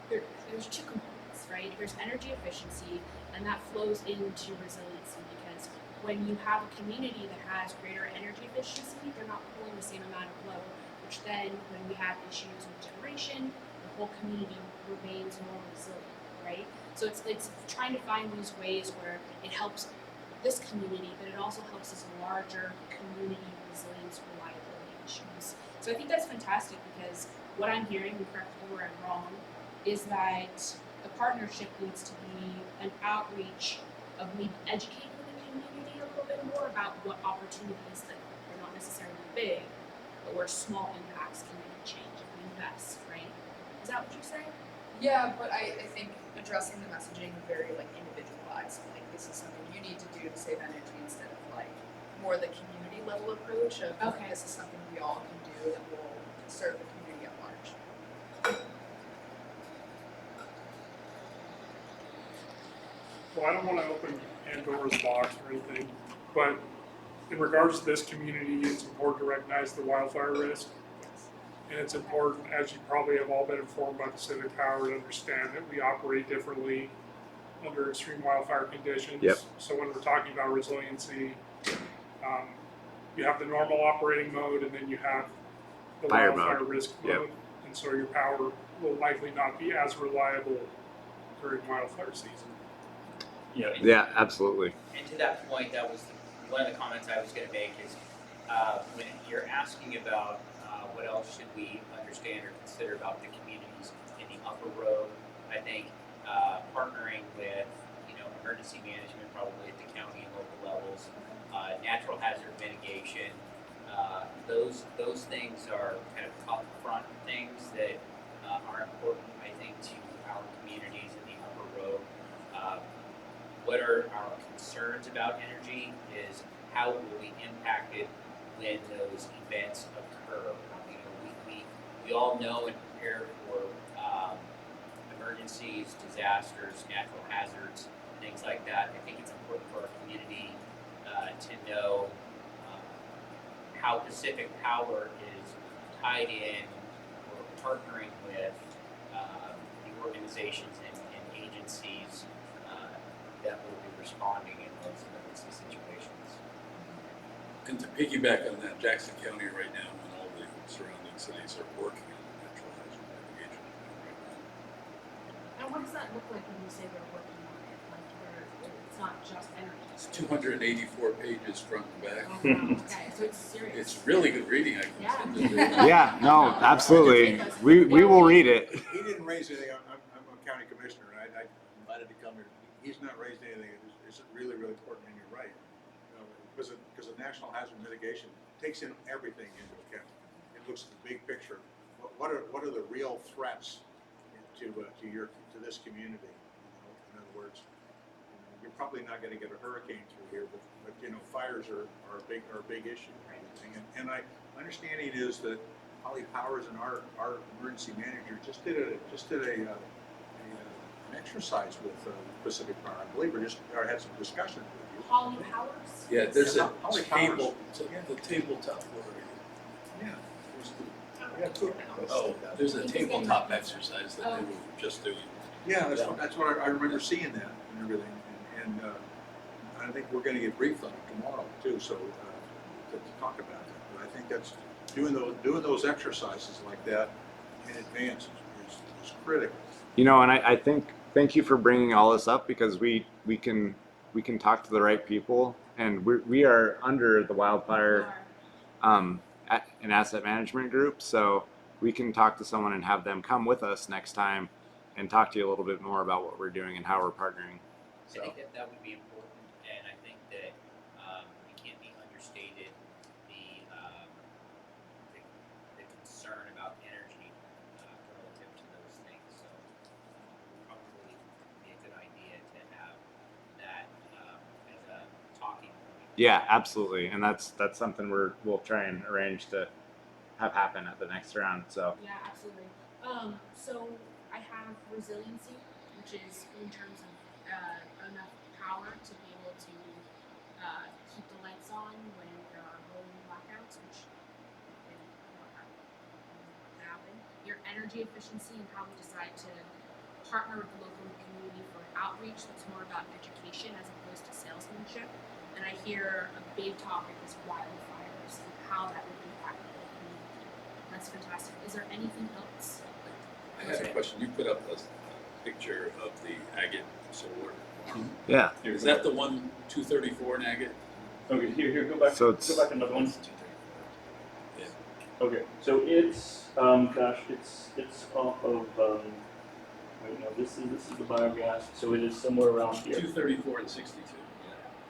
there's two components, right? There's energy efficiency, and that flows into resiliency because when you have a community that has greater energy efficiency, they're not pulling the same amount of load, which then when we have issues with generation, the whole community remains more resilient, right? So it's trying to find these ways where it helps this community, but it also helps this larger community resilience reliability issues. So I think that's fantastic because what I'm hearing, and correct me where I'm wrong, is that the partnership needs to be an outreach of maybe educating the community a little bit more about what opportunities that are not necessarily big, but where small impacts can make a change if we invest, right? Is that what you're saying? Yeah, but I think addressing the messaging very like individualized, like this is something you need to do to save energy instead of like more the community level approach of Okay. this is something we all can do that will serve the community at large. Well, I don't want to open Pandora's box or anything, but in regards to this community, it's important to recognize the wildfire risk. And it's important, as you probably have all been informed by Pacific Power, to understand that we operate differently under extreme wildfire conditions. Yep. So when we're talking about resiliency, you have the normal operating mode, and then you have the Fire wildfire mode. risk Yep. mode. And so your power will likely not be as reliable during wildfire season. Yeah, absolutely. And to that point, that was one of the comments I was going to make is when you're asking about what else should we understand or consider about the communities in the upper road, I think partnering with emergency management probably at the county and local levels, natural hazard mitigation, those things are kind of upfront things that are important, I think, to our communities in the upper road. What are our concerns about energy is how it will be impacted when those events occur. We all know and prepare for emergencies, disasters, natural hazards, things like that. I think it's important for our community to know how Pacific Power is tied in or partnering with the organizations and agencies that will be responding in those emergency situations. And to piggyback on that, Jackson County right now and all the surrounding cities are working on natural hazard mitigation right now. And what does that look like when you say they're working on it? Like, it not just energy. It's 284 pages front and back. Oh, wow. Okay, so it's serious. It's really good reading. I Yeah. can send it to you. Yeah, no, absolutely. We will read it. He didn't raise anything. I'm a county commissioner. I invited to come here. He's not raised anything. It's really, really important, and you're right. Because the national hazard mitigation takes in everything into account. It looks at the big picture. What are the real threats to this community? In other words, you're probably not going to get a hurricane through here, but fires are a big issue. And my understanding is that Holly Powers and our emergency manager just did an exercise with Pacific Power. I believe or had some discussion with you. Holly Powers? Yeah, there's a Holly table, Powers. the tabletop warrior. Yeah. Oh, there's a tabletop exercise that they were just doing. Yeah, that's what I remember seeing that and everything, and I think we're going to get briefed on it tomorrow too. So to talk about that, but I think that's doing those exercises like that in advance is critical. And I think thank you for bringing all this up, because we can talk to the right people, and we are under the wildfire an asset management group, so we can talk to someone and have them come with us next time and talk to you a little bit more about what we're doing and how we're partnering. I think that would be important, and I think that it can't be understated the concern about energy relative to those things. So probably be a good idea to have that as a talking point. Yeah, absolutely, and that's something we'll try and arrange to have happen at the next round. So Yeah, absolutely. So I have resiliency, which is in terms of enough power to be able to keep the lights on when there are rolling blackouts, which can happen. Your energy efficiency and how we decide to partner with the local community for outreach that's more about education as opposed to salesmanship. And I hear a big topic is wildfires and how that would impact the community. That's fantastic. Is there anything else? I had a question. You put up a picture of the agate solar farm. yeah, Is that the one 234 in agate? Okay, here, go back. So Go back another one. Yeah. Okay, so it's it's off of wait, no, this is the biogas, so it is somewhere around here. 234 and 62.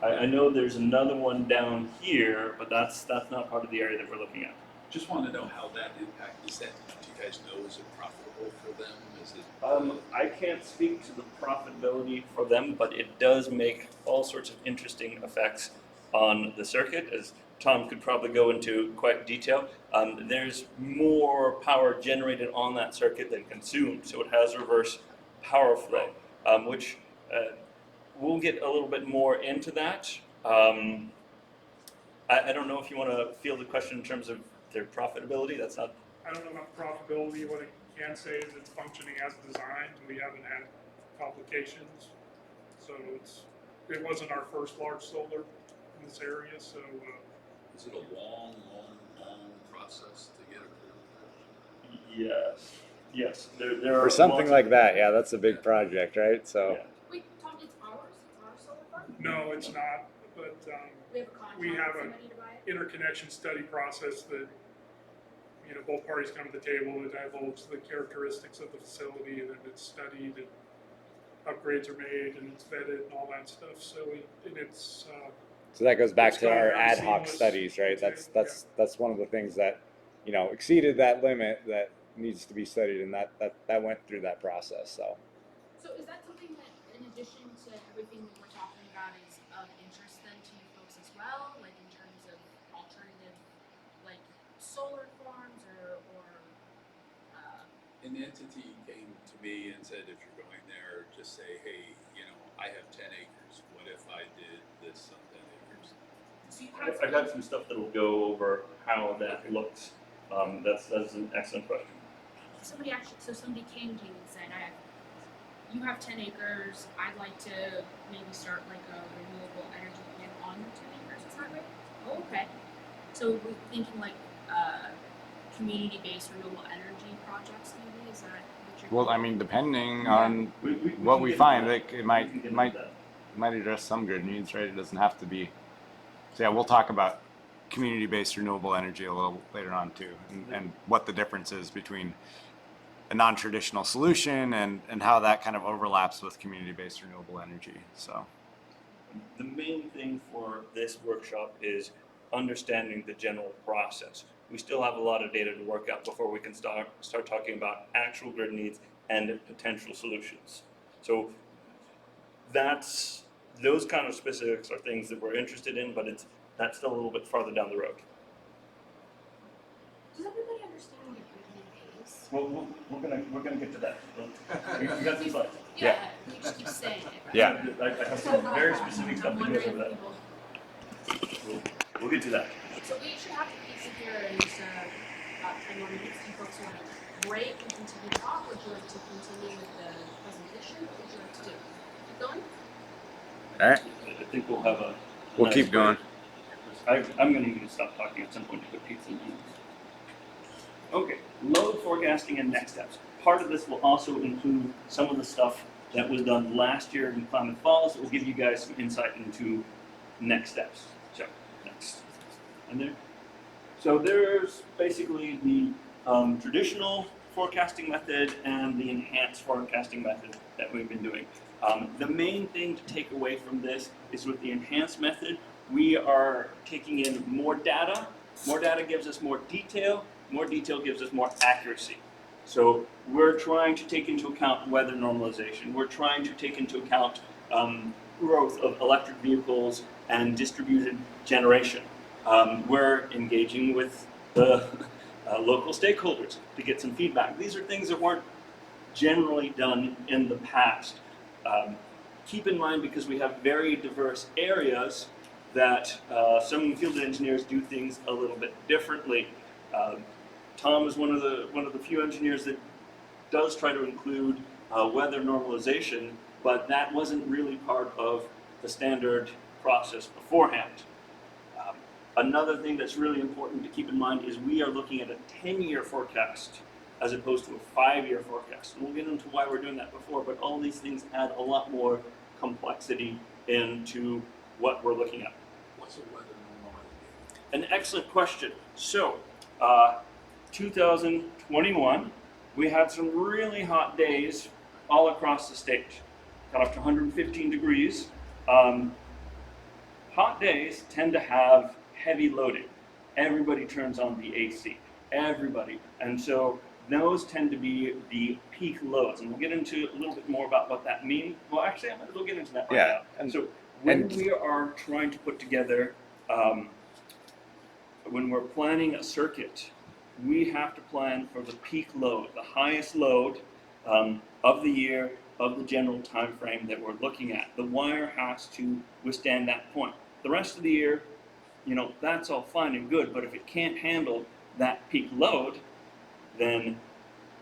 I know there's another one down here, but that's not part of the area that we're looking at. Just want to know how that impact is. That, do you guys know, is it profitable for them? Is it? I can't speak to the profitability for them, but it does make all sorts of interesting effects on the circuit, as Tom could probably go into quite detail. There's more power generated on that circuit than consumed, so it has reverse power flow, which we'll get a little bit more into that. I don't know if you want to field the question in terms of their profitability. That's not. I don't know about profitability. What I can say is it's functioning as designed. We haven't had complications. So it wasn't our first large solar in this area. So Is it a long process to get approved? Yes. There are for something lots like of, that, yeah, that's a big project, right? So Yeah. Wait, Tom, it's ours? It's our solar farm? no, it's not. But We have a contract we have with a somebody to buy it? interconnection study process that both parties come to the table and divulge the characteristics of the facility, and then it's studied and upgrades are made and it's vetted and all that stuff. So so that goes back It's to gone our very ad hoc seamless. studies, right? That's one of the things that exceeded that limit that needs to be studied, and that went through that process. So So is that something that, in addition to everything that we're talking about, is of interest then to you folks as well, like in terms of alternative, like solar farms or An entity came to me and said, if you're going there, just say, hey, I have 10 acres. What if I did this on 10 acres? so you have I got some stuff that will go over how that looks. That's an excellent question. somebody came to you and said, you have 10 acres, I'd like to maybe start like a renewable energy plant on your 10 acres, is that right? Oh, okay. So we're thinking like community-based renewable energy projects maybe, is that what you're well, I thinking? mean, depending Yeah. on We what can we get find, into like that. it We can get might into that. might address some grid needs, right? It doesn't have to be. So yeah, we'll talk about community-based renewable energy a little later on too, and what the difference is between a non-traditional solution and how that kind of overlaps with community-based renewable energy. So The main thing for this workshop is understanding the general process. We still have a lot of data to work out before we can start talking about actual grid needs and potential solutions. So those kind of specifics are things that we're interested in, but that's still a little bit farther down the road. Does everybody understand what a grid need is? Well, we're gonna get to that. We got some slides. Yeah, we just keep saying it. Right? Yeah. I have some very specific stuff to go over that. We'll get to that. So we should have to piece it here in just about 10 more minutes. Do you folks want to break and continue to talk, or would you like to continue with the presentation? What would you like to do? Keep going? all right, I think we'll have a. we'll nice keep going. break. I'm going to need to stop talking at some point to put pizza in the Okay, load forecasting and next steps. Part of this will also include some of the stuff that was done last year in Klamath Falls that will give you guys some insight into next steps. So, next. And there. So there's basically the traditional forecasting method and the enhanced forecasting method that we've been doing. The main thing to take away from this is with the enhanced method, we are taking in more data. More data gives us more detail gives us more accuracy. So we're trying to take into account weather normalization. We're trying to take into account growth of electric vehicles and distributed generation. We're engaging with the local stakeholders to get some feedback. These are things that weren't generally done in the past. Keep in mind, because we have very diverse areas, that some field engineers do things a little bit differently. Tom is one of the few engineers that does try to include weather normalization, but that wasn't really part of the standard process beforehand. Another thing that's really important to keep in mind is we are looking at a 10-year forecast as opposed to a 5-year forecast. And we'll get into why we're doing that before, but all these things add a lot more complexity into what we're looking at. What's the weather normalization? An excellent question. So, 2021, we had some really hot days all across the state. Got up to 115 degrees. Hot days tend to have heavy loading. Everybody turns on the AC. Everybody. And so those tend to be the peak loads. And we'll get into a little bit more about what that means. Well, actually, I might as well get into that right now. And so when we are trying to put together, when we're planning a circuit, we have to plan for the peak load, the highest load of the year, of the general time frame that we're looking at. The wire has to withstand that point. The rest of the year, that's all fine and good, but if it can't handle that peak load, then,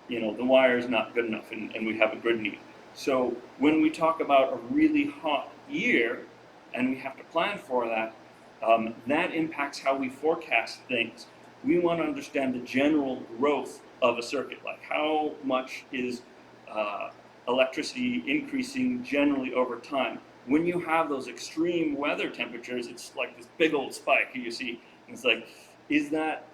the wire is not good enough and we have a grid need. So when we talk about a really hot year and we have to plan for that, that impacts how we forecast things. We want to understand the general growth of a circuit, like how much is electricity increasing generally over time. When you have those extreme weather temperatures, it's like this big old spike you see. And it's like, is that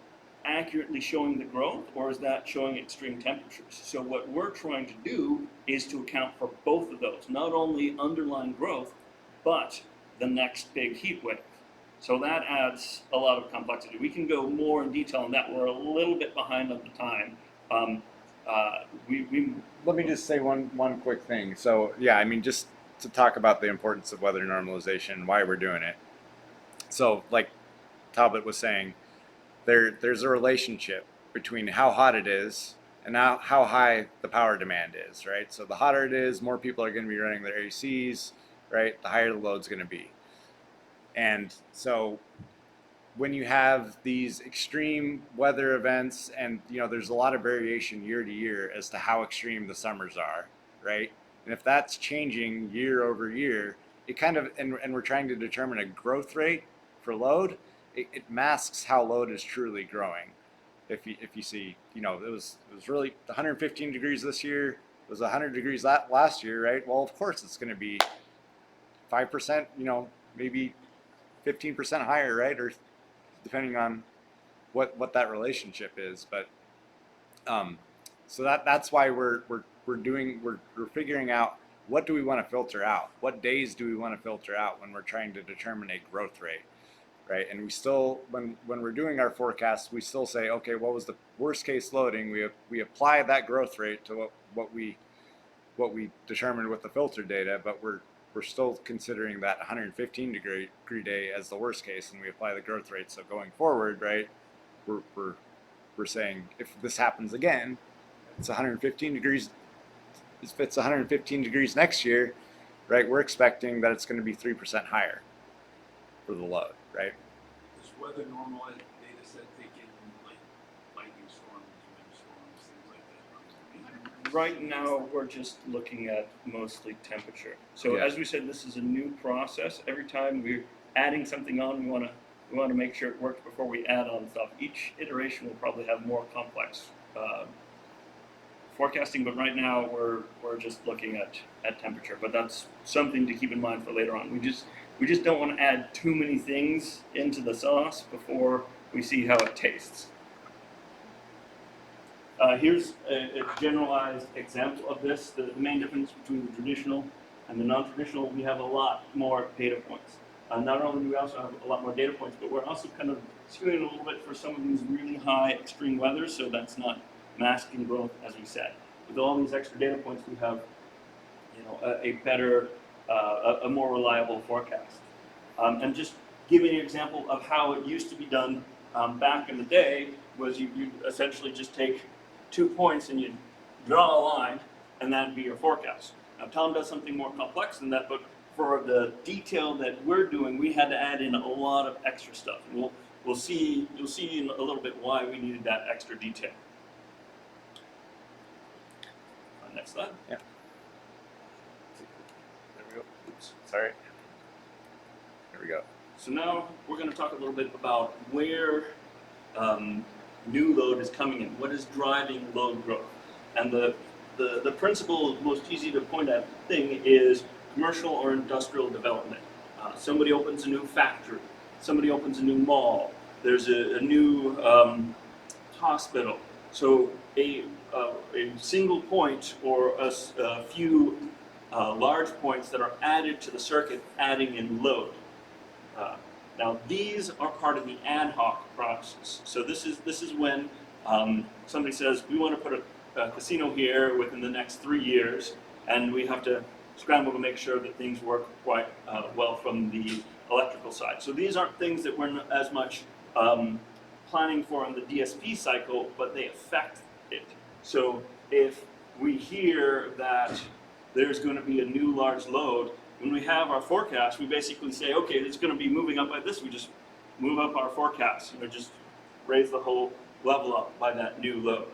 accurately showing the growth, or is that showing extreme temperatures? So what we're trying to do is to account for both of those, not only underlying growth, but the next big heat wave. So that adds a lot of complexity. We can go more in detail on that. We're a little bit behind on the time. Let me just say one quick thing. So yeah, I mean, just to talk about the importance of weather normalization, why we're doing it. So like Talbot was saying, there's a relationship between how hot it is and how high the power demand is, right? So the hotter it is, more people are going to be running their ACs, right? The higher the load's going to be. And so when you have these extreme weather events, and there's a lot of variation year to year as to how extreme the summers are, right? And if that's changing year over year, it kind of, and we're trying to determine a growth rate for load, it masks how load is truly growing. If you see, it was really 115 degrees this year, it was 100 degrees last year, right? Well, of course it's going to be 5%, maybe 15% higher, right? Or depending on what that relationship is. But so that's why we're figuring out, what do we want to filter out? What days do we want to filter out when we're trying to determine a growth rate, right? And we still, when we're doing our forecast, we still say, okay, what was the worst case loading? We apply that growth rate to what we determined with the filter data, but we're still considering that 115 degree day as the worst case, and we apply the growth rate. So going forward, right, we're saying, if this happens again, it's 115 degrees. If it's 115 degrees next year, right, we're expecting that it's going to be 3% higher for the load, right? Does weather normalized data set take in like lightning storms, windstorms, things like that? Right now, we're just looking at mostly temperature. So Yeah. as we said, this is a new process. Every time we're adding something on, we want to make sure it works before we add on stuff. Each iteration will probably have more complex forecasting, but right now we're just looking at temperature. But that's something to keep in mind for later on. We just don't want to add too many things into the sauce before we see how it tastes. Here's a generalized example of this. The main difference between the traditional and the non-traditional, we have a lot more data points. Not only do we also have a lot more data points, but we're also kind of skewing a little bit for some of these really high extreme weather, so that's not masking growth, as we said. With all these extra data points, we have a better, a more reliable forecast. And just giving an example of how it used to be done back in the day was you essentially just take 2 points and you draw a line, and that'd be your forecast. Now Tom does something more complex than that, but for the detail that we're doing, we had to add in a lot of extra stuff. And you'll see in a little bit why we needed that extra detail. Next slide. Yeah. There we go. Oops, sorry. There we go. So now we're going to talk a little bit about where new load is coming in. What is driving load growth? And the principal, most easy to point at thing is commercial or industrial development. Somebody opens a new factory. Somebody opens a new mall. There's a new hospital. So a single point or a few large points that are added to the circuit, adding in load. Now these are part of the ad hoc process. So this is when somebody says, we want to put a casino here within the next 3 years, and we have to scramble to make sure that things work quite well from the electrical side. So these aren't things that we're not as much planning for in the DSP cycle, but they affect it. So if we hear that there's going to be a new large load, when we have our forecast, we basically say, okay, it's going to be moving up like this. We just move up our forecast, just raise the whole level up by that new load.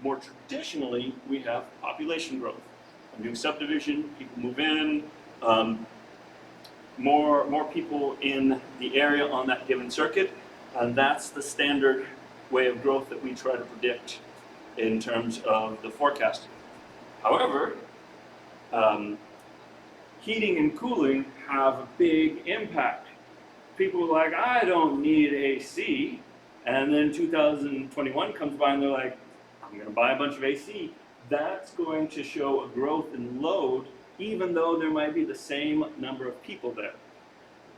More traditionally, we have population growth. A new subdivision, people move in, more people in the area on that given circuit, and that's the standard way of growth that we try to predict in terms of the forecast. However, heating and cooling have a big impact. People are like, I don't need AC, and then 2021 comes by and they're like, I'm going to buy a bunch of AC. That's going to show a growth in load, even though there might be the same number of people there.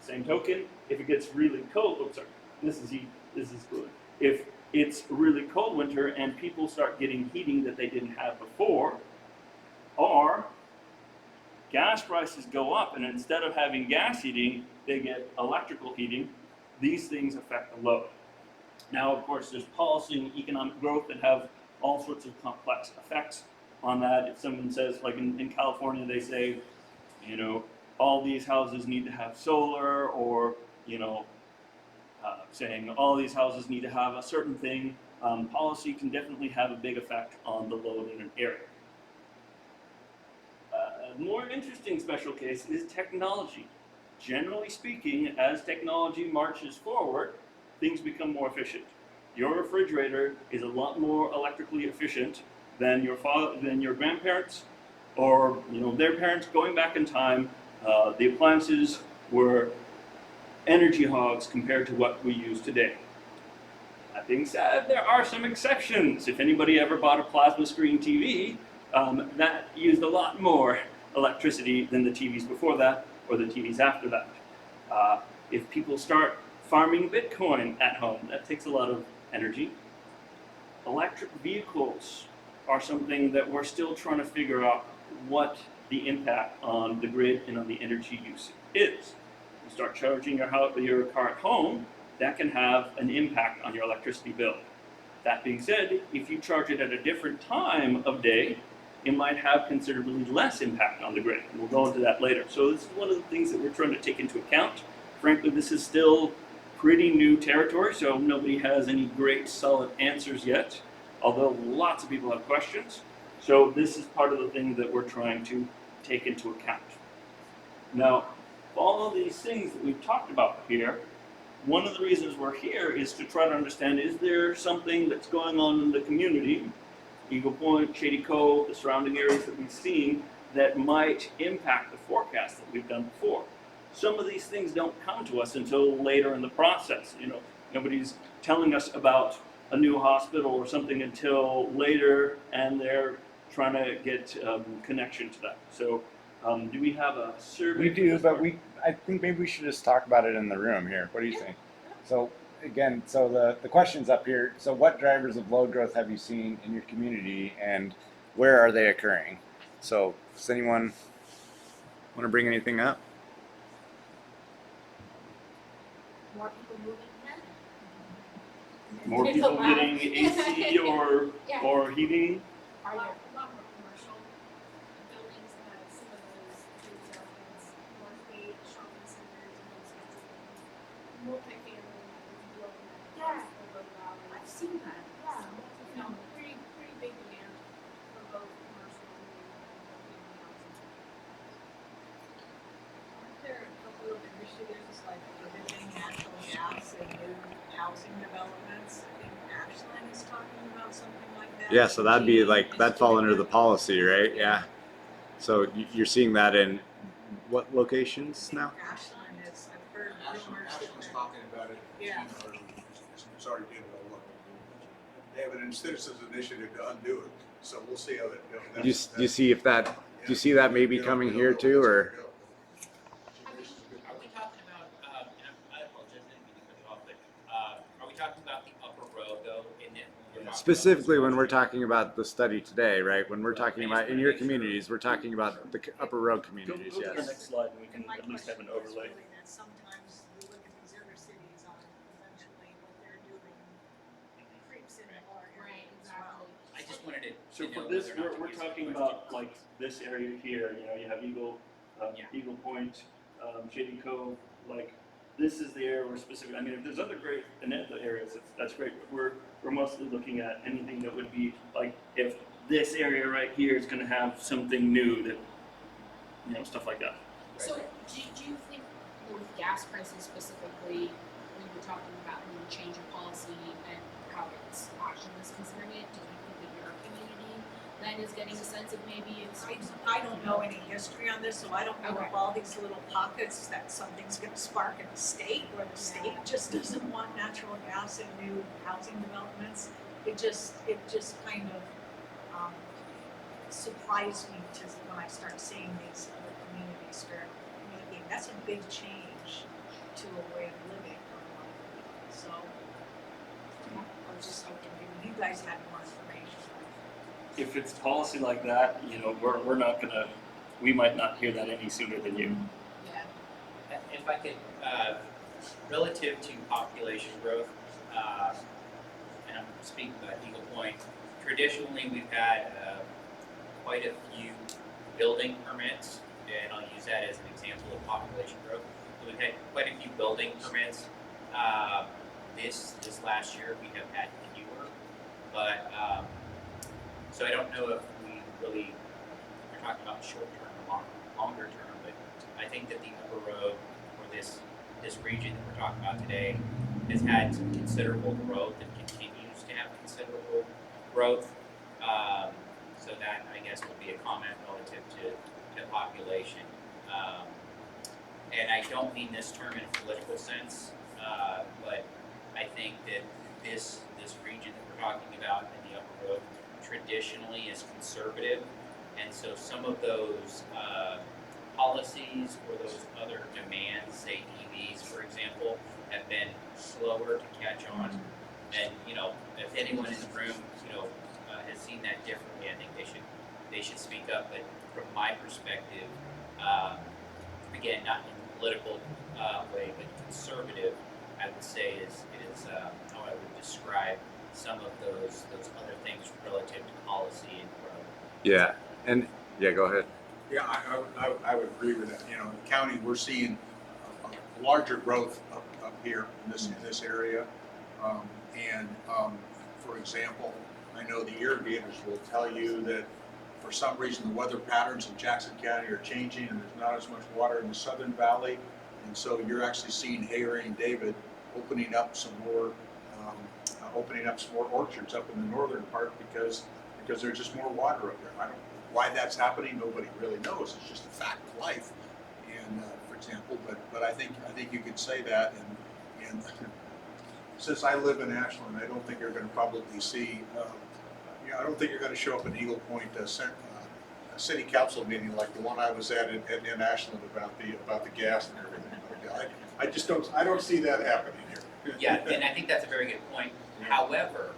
Same token, if it gets really cold, oops, sorry, this is cooling. If it's a really cold winter and people start getting heating that they didn't have before, or gas prices go up and instead of having gas heating, they get electrical heating, these things affect the load. Now, of course, there's policy and economic growth that have all sorts of complex effects on that. If someone says, like in California, they say, all these houses need to have solar, or, saying all these houses need to have a certain thing, policy can definitely have a big effect on the load in an area. A more interesting special case is technology. Generally speaking, as technology marches forward, things become more efficient. Your refrigerator is a lot more electrically efficient than your grandparents, or their parents going back in time. The appliances were energy hogs compared to what we use today. That being said, there are some exceptions. If anybody ever bought a plasma screen TV, that used a lot more electricity than the TVs before that or the TVs after that. If people start farming Bitcoin at home, that takes a lot of energy. Electric vehicles are something that we're still trying to figure out what the impact on the grid and on the energy use is. You start charging your car at home, that can have an impact on your electricity bill. That being said, if you charge it at a different time of day, it might have considerably less impact on the grid. And we'll go into that later. So this is one of the things that we're trying to take into account. Frankly, this is still pretty new territory, so nobody has any great solid answers yet, although lots of people have questions. So this is part of the thing that we're trying to take into account. Now, all of these things that we've talked about here, one of the reasons we're here is to try to understand, is there something that's going on in the community, Eagle Point, Shady Cove, the surrounding areas that we've seen, that might impact the forecast that we've done before. Some of these things don't come to us until later in the process. You know, nobody's telling us about a new hospital or something until later, and they're trying to get connection to that. So do we have a survey? We do, but I think maybe we should just talk about it in the room here. What do you think? So again, so the question's up here. So what drivers of load growth have you seen in your community, and where are they occurring? So does anyone want to bring anything up? More people moving here? More people getting AC or Yeah. or heating? Are A there? lot more commercial buildings that have some of those big developments, North Gate, shopping centers, and those kinds of things. Multifamily development across the Road Valley. I've seen that. Yeah. You know, pretty big demand for both commercial and multifamily housing. Aren't there a couple of initiatives like prohibiting natural gas in new housing developments? I think Ashland is talking about something like that. Yeah, so that'd be like, that'd fall under the policy, right? Yeah. Yeah. So you're seeing that in what locations now? Ashland is, I've heard rumors Ashland's that. talking about it. Yeah. It's already been developed. They have an citizens initiative to undo it, so we'll see how that goes. Do you see if that, do you see that maybe coming here too, or? Are we talking about, and I apologize, I didn't mean to cut you off, but, are we talking about the upper row though, in it? Specifically when we're talking about the study today, right? When we're talking about in your communities, we're talking about the upper row Go communities, to the yes. next slide and we can And my at least have an question was overlay. really that sometimes we look at these other cities on eventually what they're doing creeps into our area Right, as well. exactly. I just wanted to. So know for this, whether or not to we're use talking the about question. like this area here. You know, you have Eagle, Yeah. Eagle Point, Shady Cove. Like this is the area we're specific. I mean, if there's other great Anetha areas, that's great. But we're mostly looking at anything that would be like if this area right here is going to have something new that, you know, stuff like that. So do you think that with gas prices specifically, when you're talking about the change in policy and how it's Ashland is considering it, do you think that your community then is getting a sense of maybe it's I don't know any history on this, so I don't know Okay. if all these little pockets that something's gonna spark in the state, where the state just doesn't want natural gas in new housing developments. It just kind of, surprised me to, when I start seeing these other communities start making, that's a big change to a way of living for a lot of people, so. I was just hoping maybe you guys had more information. If it's policy like that, you know, we're not gonna. We might not hear that any sooner than you. yeah. If I could, relative to population growth, and I'm speaking about Eagle Point, traditionally we've had quite a few building permits, and I'll use that as an example of population growth. So we've had quite a few building permits. This last year we have had fewer, but so I don't know if we really are talking about short term or longer term, but I think that the upper road or this region that we're talking about today has had some considerable growth and continues to have considerable growth. So that I guess would be a comment relative to population. and I don't mean this term in a political sense, but I think that this region that we're talking about in the Upper Road traditionally is conservative, and so some of those policies or those other demands, say EVs, for example, have been slower to catch on. And if anyone in the room, has seen that differently, I think they should speak up. But from my perspective, again, not in a political way, but conservative, I would say is how I would describe some of those other things relative to policy and growth. Yeah, and yeah, go ahead. Yeah, I would agree with that. In the county, we're seeing a larger growth up here in this area. For example, I know the irrigators will tell you that for some reason the weather patterns in Jackson County are changing and there's not as much water in the Southern Valley. And so you're actually seeing Harry and David opening up some more orchards up in the northern part because there's just more water up there. I don't know why that's happening. Nobody really knows. It's just a fact of life. And for example, but I think you could say that. And since I live in Ashland, I don't think you're going to probably see. I don't think you're going to show up in Eagle Point a city council meeting like the one I was at in Ashland about the gas and everything. I don't see that happening here. Yeah, and I think that's a very good point. However,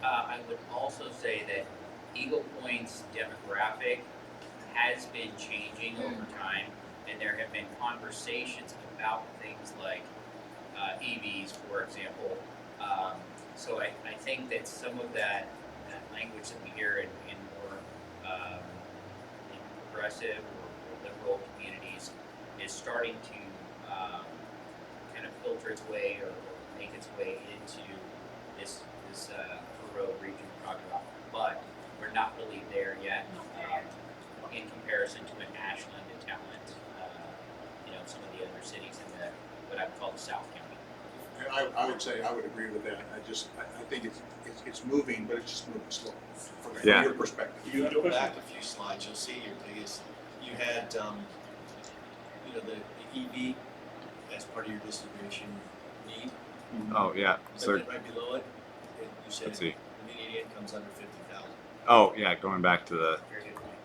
I would also say that Eagle Point's demographic has been changing over time, and there have been conversations about things like EVs, for example. So I think that some of that language that we hear in more in progressive or liberal communities is starting to kind of filter its way or make its way into this Upper Road region we're talking about. But we're not really there yet in comparison to an Ashland, a Talent, some of the other cities in what I would call the South County. I would say I would agree with that. I think it's moving, but it's just moving slow from your perspective. If you go back a few slides, you'll see your biggest. You had the EV as part of your distribution need. Oh yeah. But So then right below it, you said let's see. the median income's under 50,000. Oh yeah, going back to the Very good point.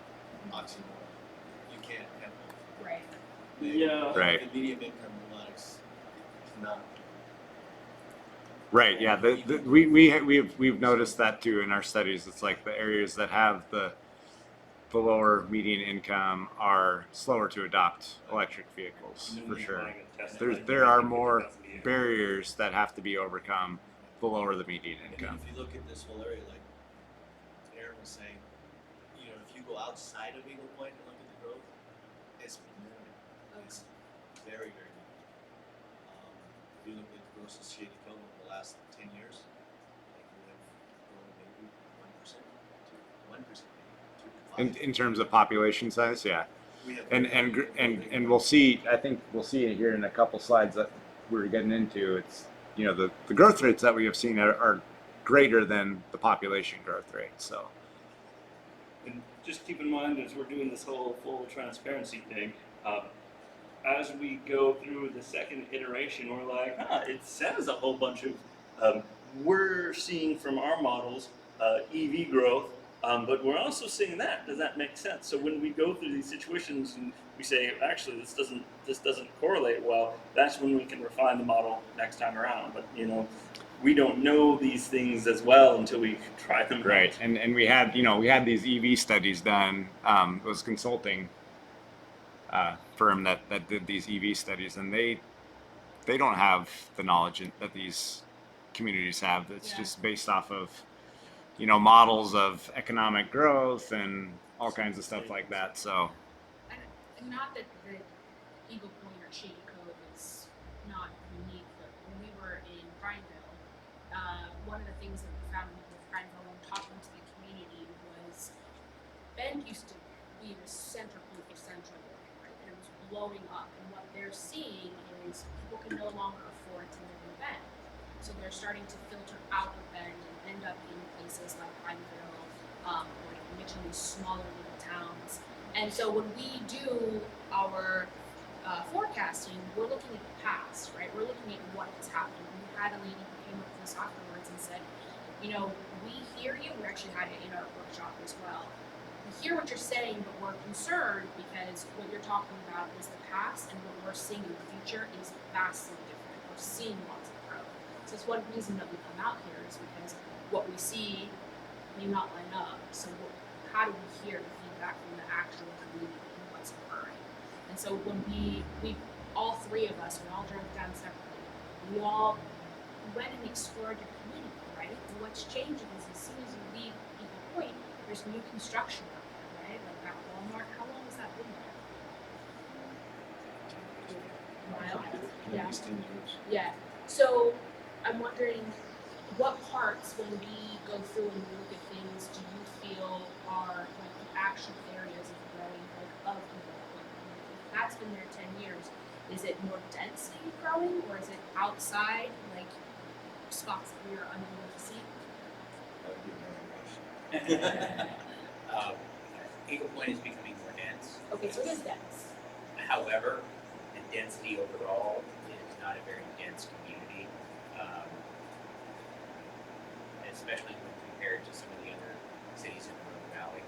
Oxymoron. You can't have both. Right. Yeah. Right. The median income not. right. Yeah, we've noticed that too in our studies. It's like the areas that have the lower median income are slower to adopt electric vehicles for sure. There are more barriers that have to be overcome the lower the median income. And if you look at this whole area, like Aaron was saying, if you go outside of Eagle Point and look at the growth, it's minimal. It's very, very minimal. If you look at the growth of Shady Cove over the last 10 years, like we have grown maybe 1%, 1%, In terms of population size, yeah. We have And we'll see. I think we'll see it here in a couple slides that we're getting into. It's the growth rates that we have seen are greater than the population growth rate. So. And just keep in mind as we're doing this whole full transparency thing, as we go through the second iteration, we're like, it says a whole bunch of, we're seeing from our models EV growth, but we're also seeing that. Does that make sense? So when we go through these situations and we say, actually, this doesn't correlate well, that's when we can refine the model next time around. But we don't know these things as well until we try them. Right, out. and we had these EV studies done. It was consulting firm that did these EV studies, and they don't have the knowledge that these communities have. It's just based off of models of economic growth and all kinds of stuff like that. So And not that the Eagle Point or Shady Cove is not unique, but when we were in Prineville, one of the things that we found with Prineville when talking to the community was Bend used to be the center point of Central, right? And it was blowing up. And what they're seeing is people can no longer afford to live in Bend. So they're starting to filter out of Bend and end up in places like Prineville, or mention these smaller little towns. And so when we do our forecasting, we're looking at the past, right? We're looking at what has happened. We had a lady who came up to us afterwards and said, you know, we hear you. We actually had it in our workshop as well. We hear what you're saying, but we're concerned because what you're talking about is the past, and what we're seeing in the future is vastly different. We're seeing lots of growth. So it's one reason that we come out here is because what we see may not line up. So how do we hear the feedback from the actual community and what's occurring? And so when we all three of us, we all drove down separately. We all went and explored your community, right? And what's changing is as soon as you leave Eagle Point, there's new construction out there, right? Like that Walmart. How long has that been there? A while. Yeah. Yeah. So I'm wondering, what parts, when we go through and we look at things, do you feel are like the actual areas of growing, like of Eagle Point? If that's been there 10 years, is it more density growing, or is it outside, like spots that we are unable to see? Eagle Point is becoming more dense. Okay, so it is dense. However, the density overall is not a very dense community, especially when compared to some of the other cities in the Rogue Valley.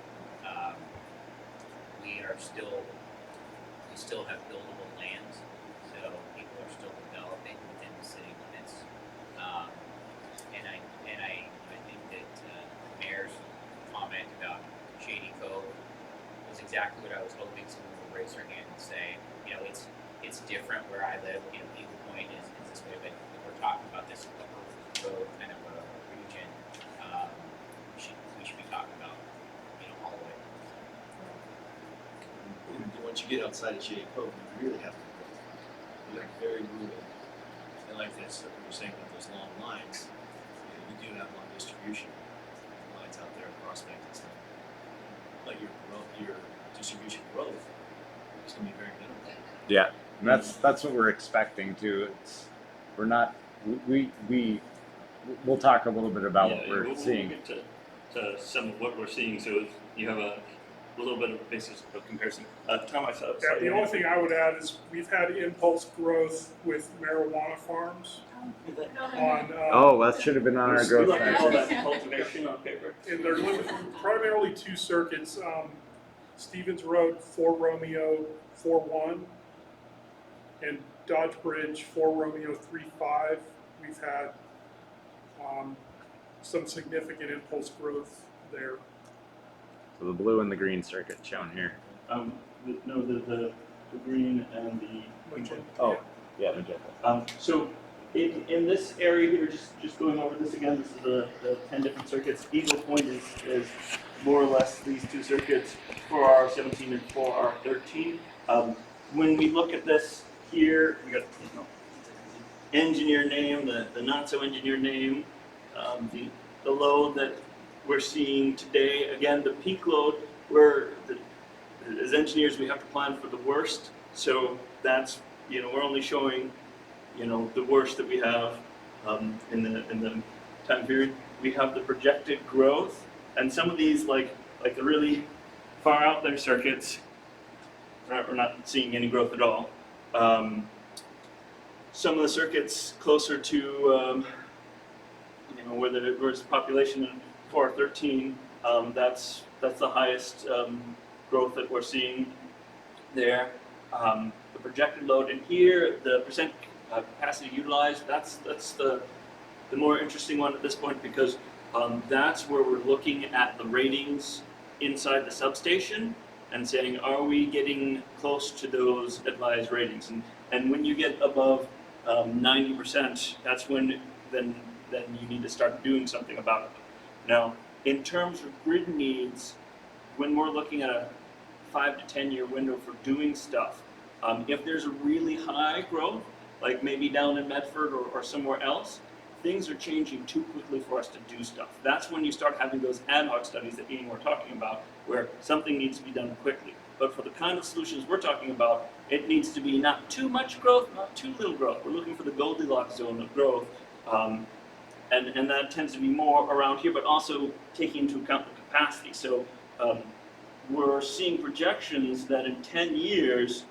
We still have buildable lands, so people are still developing within the city limits. And I think that the mayor's comment about Shady Cove was exactly what I was hoping someone would raise their hand and say, you know, it's different where I live. You know, Eagle Point is this way, but if we're talking about this upper road kind of a region, we should be talking about, you know, all the way. Once you get outside of Shady Cove, you really have to go. You're very rural. And like this, like we were saying about those long lines, you do have long distribution lines out there, Prospect and stuff. But your distribution growth is going to be very minimal. Yeah, and that's what we're expecting too. We're not we'll talk a little bit about what we're seeing. We'll get to some of what we're seeing. So you have a little bit of a basis of comparison. Tom, I thought. Yeah, the only thing I would add is we've had impulse growth with marijuana farms on. Oh, that should have been on our growth We like to call section. that cultivation on paper. And they're primarily two circuits, Stevens Road, 4 Romeo, 4-1, and Dodge Bridge, 4 Romeo, 3-5. We've had some significant impulse growth there. So the blue and the green circuit shown here. The green and the Magenta. Oh, yeah, magenta. So in this area here, just going over this again, this is the 10 different circuits. Eagle Point is more or less these two circuits, 4R17 and 4R13. When we look at this here, we got engineer name, the not so engineer name, the load that we're seeing today. Again, the peak load, as engineers we have to plan for the worst. So that's, we're only showing, the worst that we have in the time period. We have the projected growth, and some of these like the really far out there circuits, we're not seeing any growth at all. Some of the circuits closer to where there's population in 413, that's the highest growth that we're seeing there. The projected load in here, the percent capacity utilized, that's the more interesting one at this point, because that's where we're looking at the ratings inside the substation and saying, are we getting close to those advised ratings? And when you get above 90%, that's when then you need to start doing something about it. Now, in terms of grid needs, when we're looking at a 5 to 10 year window for doing stuff, if there's a really high growth, like maybe down in Medford or somewhere else, things are changing too quickly for us to do stuff. That's when you start having those ad hoc studies that Ian were talking about, where something needs to be done quickly. But for the kind of solutions we're talking about, it needs to be not too much growth, not too little growth. We're looking for the Goldilocks zone of growth. And that tends to be more around here, but also taking into account the capacity. So we're seeing projections that in 10 years,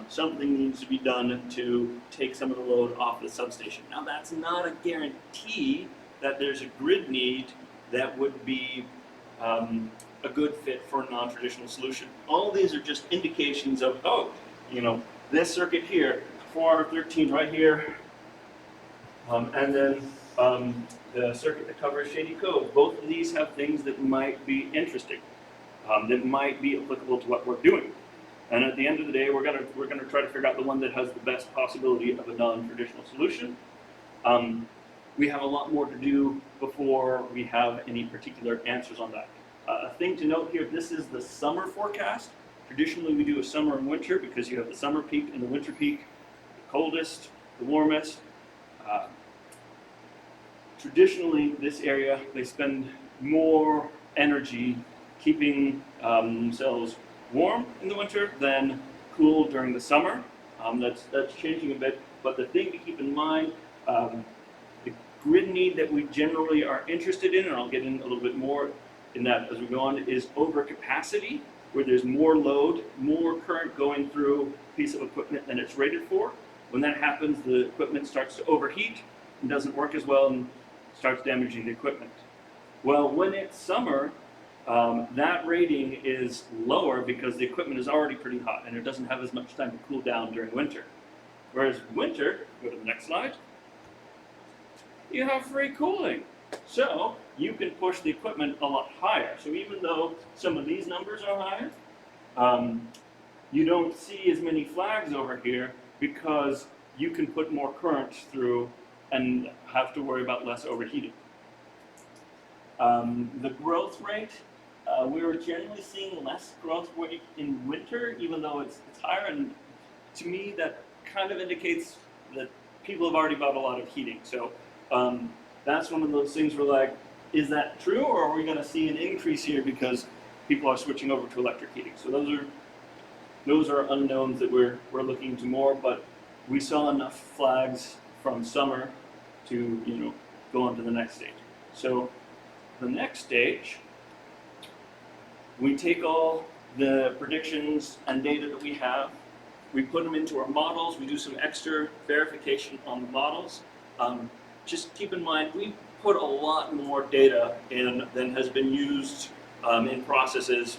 something needs to be done to take some of the load off the substation. Now, that's not a guarantee that there's a grid need that would be a good fit for a non-traditional solution. All these are just indications of, oh, you know, this circuit here, 4R13 right here, and then the circuit that covers Shady Cove. Both of these have things that might be interesting, that might be applicable to what we're doing. And at the end of the day, we're gonna try to figure out the one that has the best possibility of a non-traditional solution. We have a lot more to do before we have any particular answers on that. A thing to note here, this is the summer forecast. Traditionally, we do a summer and winter because you have the summer peak and the winter peak, the coldest, the warmest. Traditionally, this area, they spend more energy keeping themselves warm in the winter than cool during the summer. That's changing a bit, but the thing to keep in mind, the grid need that we generally are interested in, and I'll get in a little bit more in that as we go on, is overcapacity, where there's more load, more current going through a piece of equipment than it's rated for. When that happens, the equipment starts to overheat and doesn't work as well and starts damaging the equipment. Well, when it's summer, that rating is lower because the equipment is already pretty hot and it doesn't have as much time to cool down during winter. Whereas winter, go to the next slide, you have free cooling. So you can push the equipment a lot higher. So even though some of these numbers are higher, you don't see as many flags over here because you can put more current through and have to worry about less overheating. The growth rate, we were generally seeing less growth rate in winter, even though it's higher. And to me, that kind of indicates that people have already bought a lot of heating. So that's one of those things where, like, is that true, or are we going to see an increase here because people are switching over to electric heating? So those are unknowns that we're looking into more. But we saw enough flags from summer to go on to the next stage. So the next stage, we take all the predictions and data that we have, we put them into our models, we do some extra verification on the models. Just keep in mind, we put a lot more data in than has been used in processes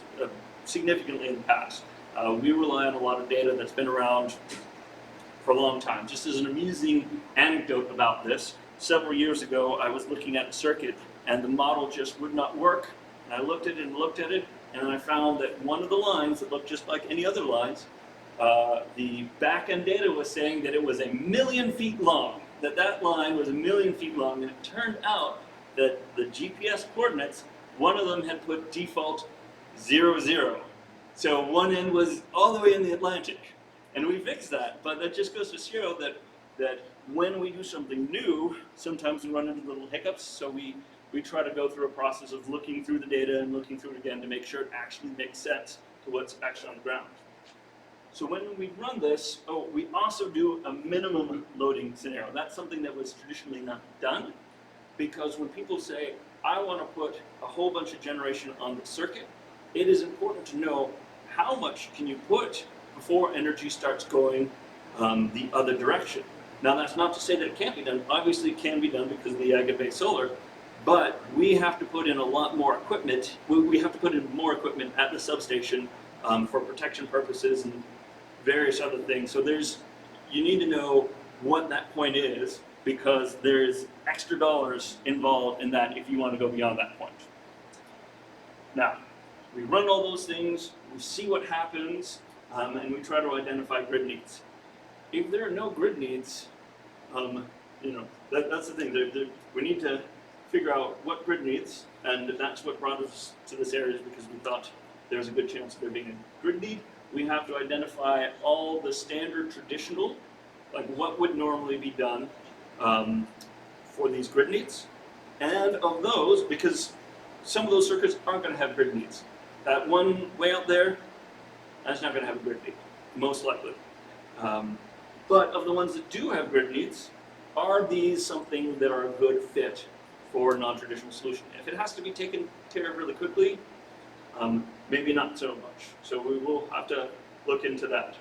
significantly in the past. We rely on a lot of data that's been around for a long time. Just as an amusing anecdote about this, several years ago, I was looking at a circuit and the model just would not work. And I looked at it and looked at it, and I found that one of the lines that looked just like any other lines, the back-end data was saying that it was 1,000,000 feet long, that line was 1,000,000 feet long, and it turned out that the GPS coordinates, one of them had put default 00. So one end was all the way in the Atlantic. And we fixed that, but that just goes to show that when we do something new, sometimes we run into little hiccups, so we try to go through a process of looking through the data and looking through it again to make sure it actually makes sense to what's actually on the ground. So when we run this, we also do a minimum loading scenario. That's something that was traditionally not done, because when people say, I want to put a whole bunch of generation on the circuit, it is important to know how much can you put before energy starts going the other direction. Now, that's not to say that it can't be done. Obviously, it can be done because of the agate-based solar, but we have to put in a lot more equipment. We have to put in more equipment at the substation for protection purposes and various other things. So you need to know what that point is, because there's extra dollars involved in that if you want to go beyond that point. Now, we run all those things, we see what happens, and we try to identify grid needs. If there are no grid needs, that's the thing. We need to figure out what grid needs, and that's what brought us to this area, is because we thought there's a good chance of there being a grid need. We have to identify all the standard traditional, like what would normally be done for these grid needs. And of those, because some of those circuits aren't going to have grid needs. That one way out there, that's not going to have a grid need, most likely. But of the ones that do have grid needs, are these something that are a good fit for a non-traditional solution? If it has to be taken care of really quickly, maybe not so much. So we will have to look into that.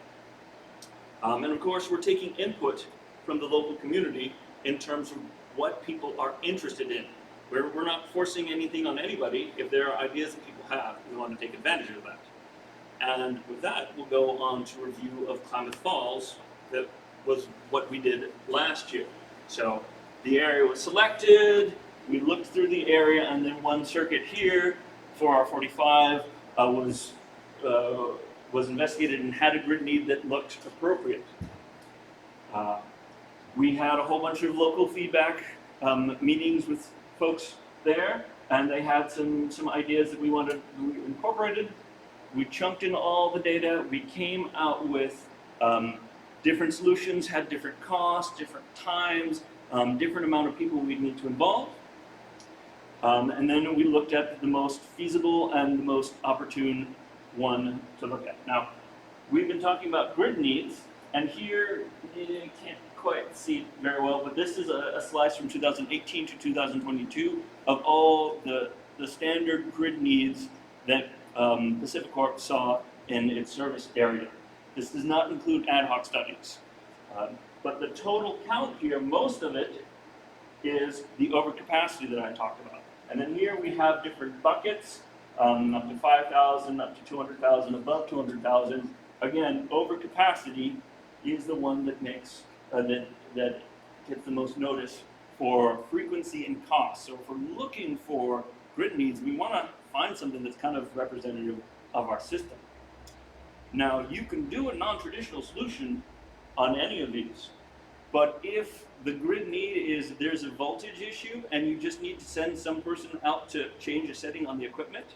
And of course, we're taking input from the local community in terms of what people are interested in. We're not forcing anything on anybody. If there are ideas that people have, we want to take advantage of that. And with that, we'll go on to review of Klamath Falls. That was what we did last year. So the area was selected, we looked through the area, and then one circuit here for our 45 was investigated and had a grid need that looked appropriate. We had a whole bunch of local feedback meetings with folks there, and they had some ideas that we incorporated. We chunked in all the data. We came out with different solutions, had different costs, different times, different amount of people we'd need to involve. And then we looked at the most feasible and the most opportune one to look at. Now, we've been talking about grid needs, and here you can't quite see it very well, but this is a slice from 2018 to 2022 of all the standard grid needs that Pacific Corp saw in its service area. This does not include ad hoc studies. But the total count here, most of it is the overcapacity that I talked about. And then here we have different buckets, up to 5,000, up to 200,000, above 200,000. Again, overcapacity is the one that makes that gets the most notice for frequency and cost. So if we're looking for grid needs, we want to find something that's kind of representative of our system. Now, you can do a non-traditional solution on any of these, but if the grid need is there's a voltage issue and you just need to send some person out to change a setting on the equipment,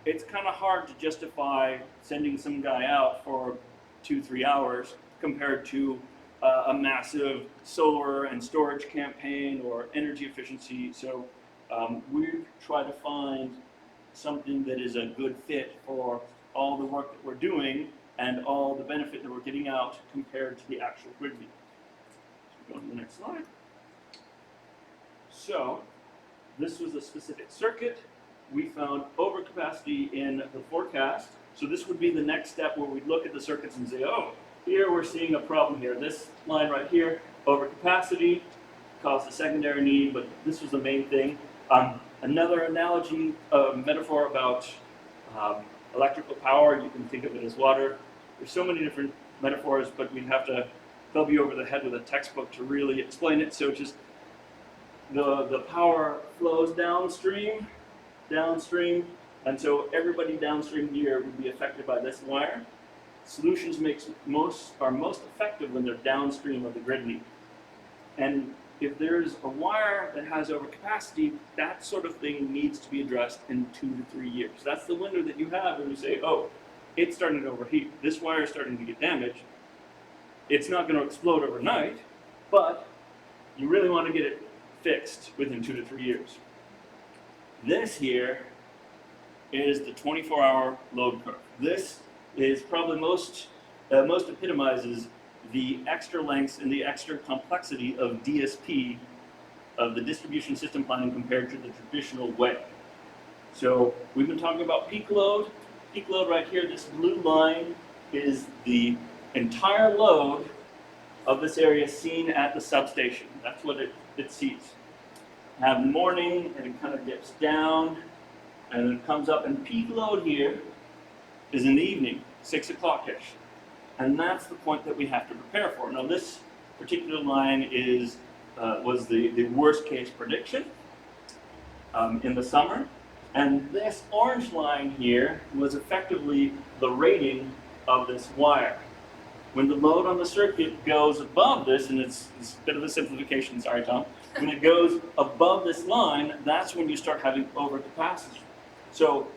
it's kind of hard to justify sending some guy out for 2-3 hours compared to a massive solar and storage campaign or energy efficiency. So we try to find something that is a good fit for all the work that we're doing and all the benefit that we're getting out compared to the actual grid need. So go to the next slide. So this was a specific circuit. We found overcapacity in the forecast. So this would be the next step where we'd look at the circuits and say, oh, here we're seeing a problem here. This line right here, overcapacity, caused a secondary need, but this was the main thing. Another analogy, metaphor about electrical power, you can think of it as water. There's so many different metaphors, but we'd have to club you over the head with a textbook to really explain it. So just the power flows downstream, and so everybody downstream here would be affected by this wire. Solutions are most effective when they're downstream of the grid need. And if there's a wire that has overcapacity, that sort of thing needs to be addressed in 2 to 3 years. That's the window that you have when you say, oh, it's starting to overheat. This wire is starting to get damaged. It's not going to explode overnight, but you really want to get it fixed within 2 to 3 years. This here is the 24-hour load curve. This is probably most epitomizes the extra lengths and the extra complexity of DSP, of the distribution system planning compared to the traditional way. So we've been talking about peak load. Peak load right here, this blue line is the entire load of this area seen at the substation. That's what it sees. Have morning, and it kind of dips down, and then it comes up, and peak load here is in the evening, 6 o'clock-ish. And that's the point that we have to prepare for. Now this particular line was the worst case prediction in the summer. And this orange line here was effectively the rating of this wire. When the load on the circuit goes above this, and it's a bit of a simplification, sorry Tom, when it goes above this line, that's when you start having overcapacity. So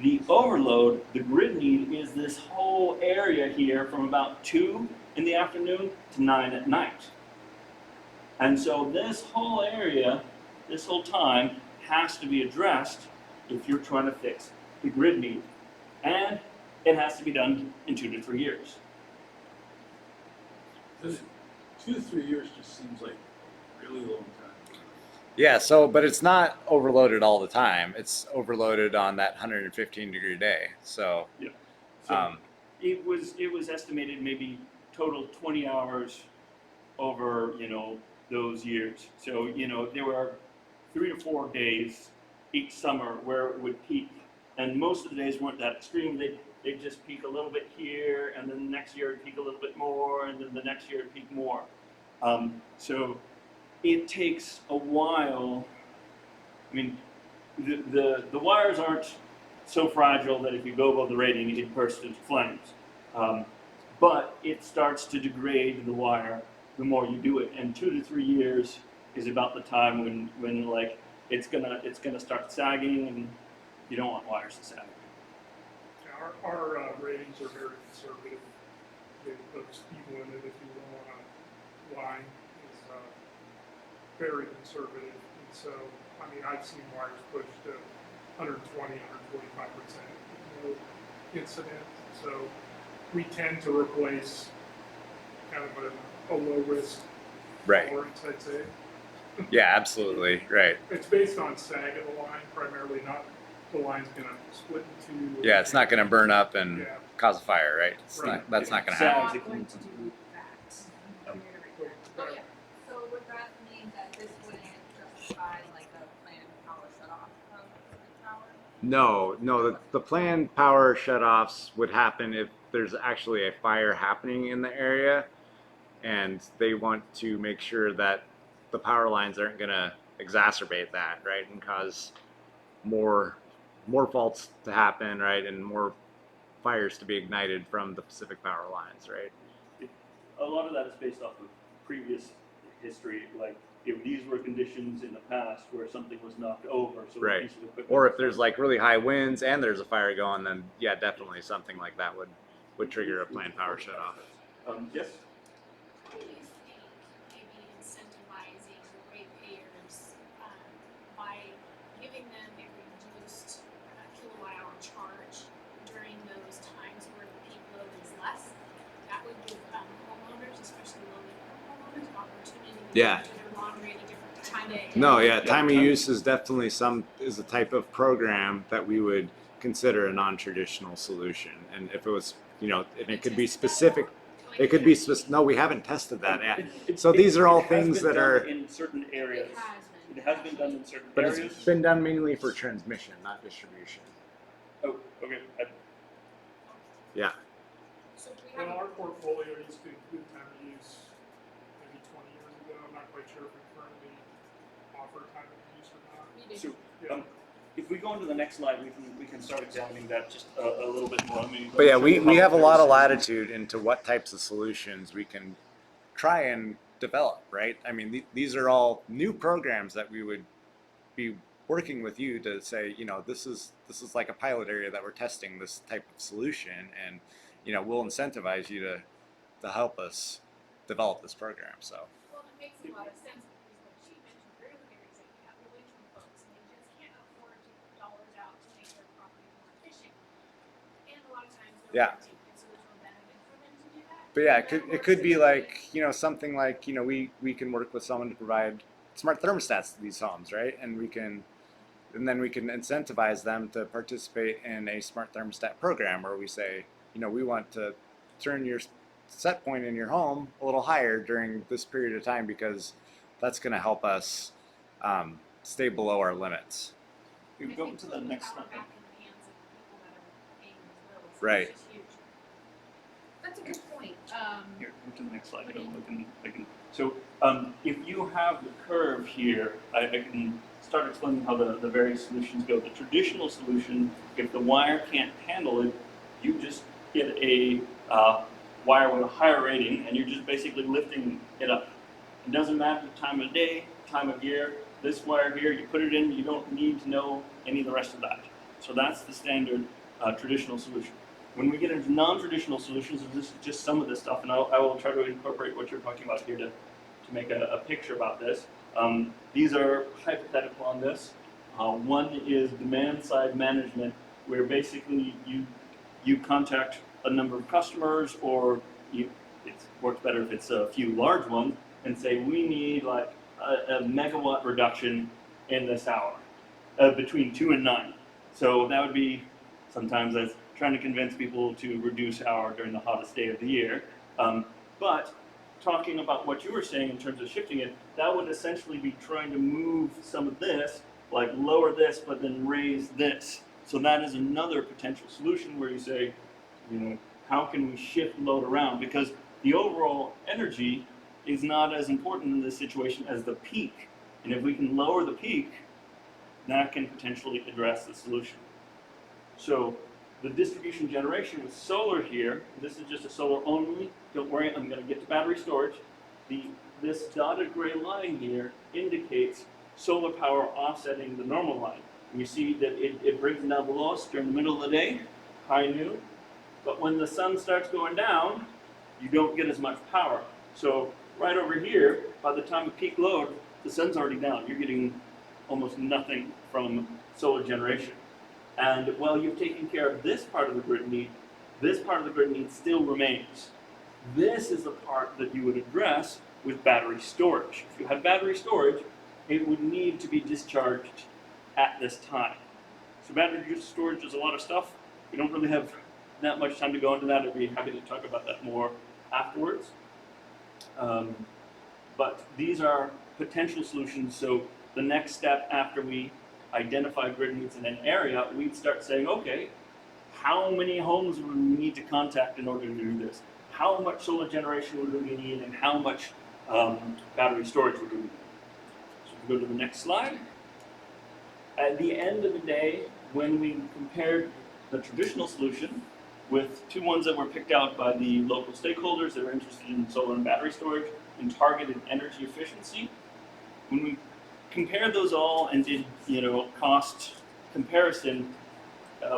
the overload, the grid need, is this whole area here from about 2 in the afternoon to 9 at night. And so this whole area, this whole time, has to be addressed if you're trying to fix the grid need. And it has to be done in 2 to 3 years. 2 to 3 years just seems like a really long time. Yeah, so, but it's not overloaded all the time. It's overloaded on that 115-degree day. So, yeah. So it was estimated maybe totaled 20 hours over, those years. So, there were 3 to 4 days each summer where it would peak. And most of the days weren't that extreme. They'd just peak a little bit here, and then the next year it'd peak a little bit more, and then the next year it'd peak more. So it takes a while. I mean, the wires aren't so fragile that if you go above the rating, it bursts into flames. But it starts to degrade the wire the more you do it, and 2 to 3 years is about the time when like it's gonna start sagging, and you don't want wires to sag. Our ratings are very conservative. The speed limit, if you will, on a line is very conservative. And so, I mean, I've seen wires pushed to 120, 145% no incident. So we tend to replace kind of a low risk Right. tolerance, I'd say. Yeah, absolutely. Right. It's based on sag of the line, primarily, not the line's gonna split in two. Yeah, it's not going to burn up and Yeah. cause a fire, right? Right. That's not going to Sags, happen. it can- Oh, yeah. So would that mean that this wouldn't justify like a planned power shutoff of the tower? No. The planned power shutoffs would happen if there's actually a fire happening in the area, and they want to make sure that the power lines aren't going to exacerbate that, right, and cause more faults to happen, right, and more fires to be ignited from the Pacific Power lines, right? A lot of that is based off of previous history, like if these were conditions in the past where something was knocked over, so a Right. piece of equipment. Or if there's like really high winds and there's a fire going, then yeah, definitely something like that would trigger a planned power shutoff. Yes. How do you think maybe incentivizing ratepayers by giving them a reduced kilowatt hour charge during those times where the peak load is less, that would give homeowners, especially low-income homeowners, an opportunity to Yeah. go to their laundry at a different time of day? No, yeah, time of use is definitely is a type of program that we would consider a non-traditional solution. And if it was, and it could be specific. It could be specific. No, we haven't tested that yet. So these are all things that are. in certain areas. It It has been done in certain But areas. it's been done mainly for transmission, not distribution. Oh, okay. Yeah. So if we Well, have our portfolio used to include time of use maybe 20 years ago. I'm not quite sure if we currently offer time of use or not. we do. So, Yeah. if we go on to the next slide, we can start examining that just a little bit more. I mean, But yeah, we have a lot of latitude into what types of solutions we can try and develop, right? I mean, these are all new programs that we would be working with you to say, this is like a pilot area that we're testing this type of solution, and we'll incentivize you to help us develop this program. So. Well, it makes a lot of sense because what she mentioned earlier is that you have low-income folks and they just can't afford to put dollars out to make their property more efficient. And a lot of times they're Yeah. renting, and so there's no benefit for them to do that. But yeah, And it could be like, something like, we can work with someone to provide smart thermostats to these homes, right? And then we can incentivize them to participate in a smart thermostat program where we say, we want to turn your set point in your home a little higher during this period of time because that's going to help us stay below our limits. We go to the next slide. Back in the hands of the people that are paying these bills. Right. It's just huge. That's a good point. Here, go to the next slide. I can. So, if you have the curve here, I can start explaining how the various solutions go. The traditional solution, if the wire can't handle it, you just get a wire with a higher rating, and you're just basically lifting it up. It doesn't matter the time of day, time of year. This wire here, you put it in, you don't need to know any of the rest of that. So that's the standard traditional solution. When we get into non-traditional solutions, and this is just some of this stuff, and I will try to incorporate what you're talking about here to make a picture about this. These are hypothetical on this. One is demand-side management, where basically you contact a number of customers, or it works better if it's a few large ones, and say, we need like a megawatt reduction in this hour, between 2 and 9. So that would be, sometimes that's trying to convince people to reduce hour during the hottest day of the year. But talking about what you were saying in terms of shifting it, that would essentially be trying to move some of this, like lower this, but then raise this. So that is another potential solution where you say, you know, how can we shift load around? Because the overall energy is not as important in this situation as the peak. And if we can lower the peak, that can potentially address the solution. So the distribution generation with solar here, this is just a solar only. Don't worry, I'm going to get to battery storage. This dotted gray line here indicates solar power offsetting the normal line. And you see that it brings it down the lowest during the middle of the day, high noon. But when the sun starts going down, you don't get as much power. So right over here, by the time of peak load, the sun's already down. You're getting almost nothing from solar generation. And while you've taken care of this part of the grid need, this part of the grid need still remains. This is the part that you would address with battery storage. If you have battery storage, it would need to be discharged at this time. So battery storage is a lot of stuff. We don't really have that much time to go into that. I'd be happy to talk about that more afterwards. But these are potential solutions. So the next step after we identify grid needs in an area, we'd start saying, okay, how many homes would we need to contact in order to do this? How much solar generation would we need, and how much battery storage would we need? So we go to the next slide. At the end of the day, when we compared the traditional solution with two ones that were picked out by the local stakeholders that are interested in solar and battery storage and targeted energy efficiency, when we compared those all and did, cost comparison,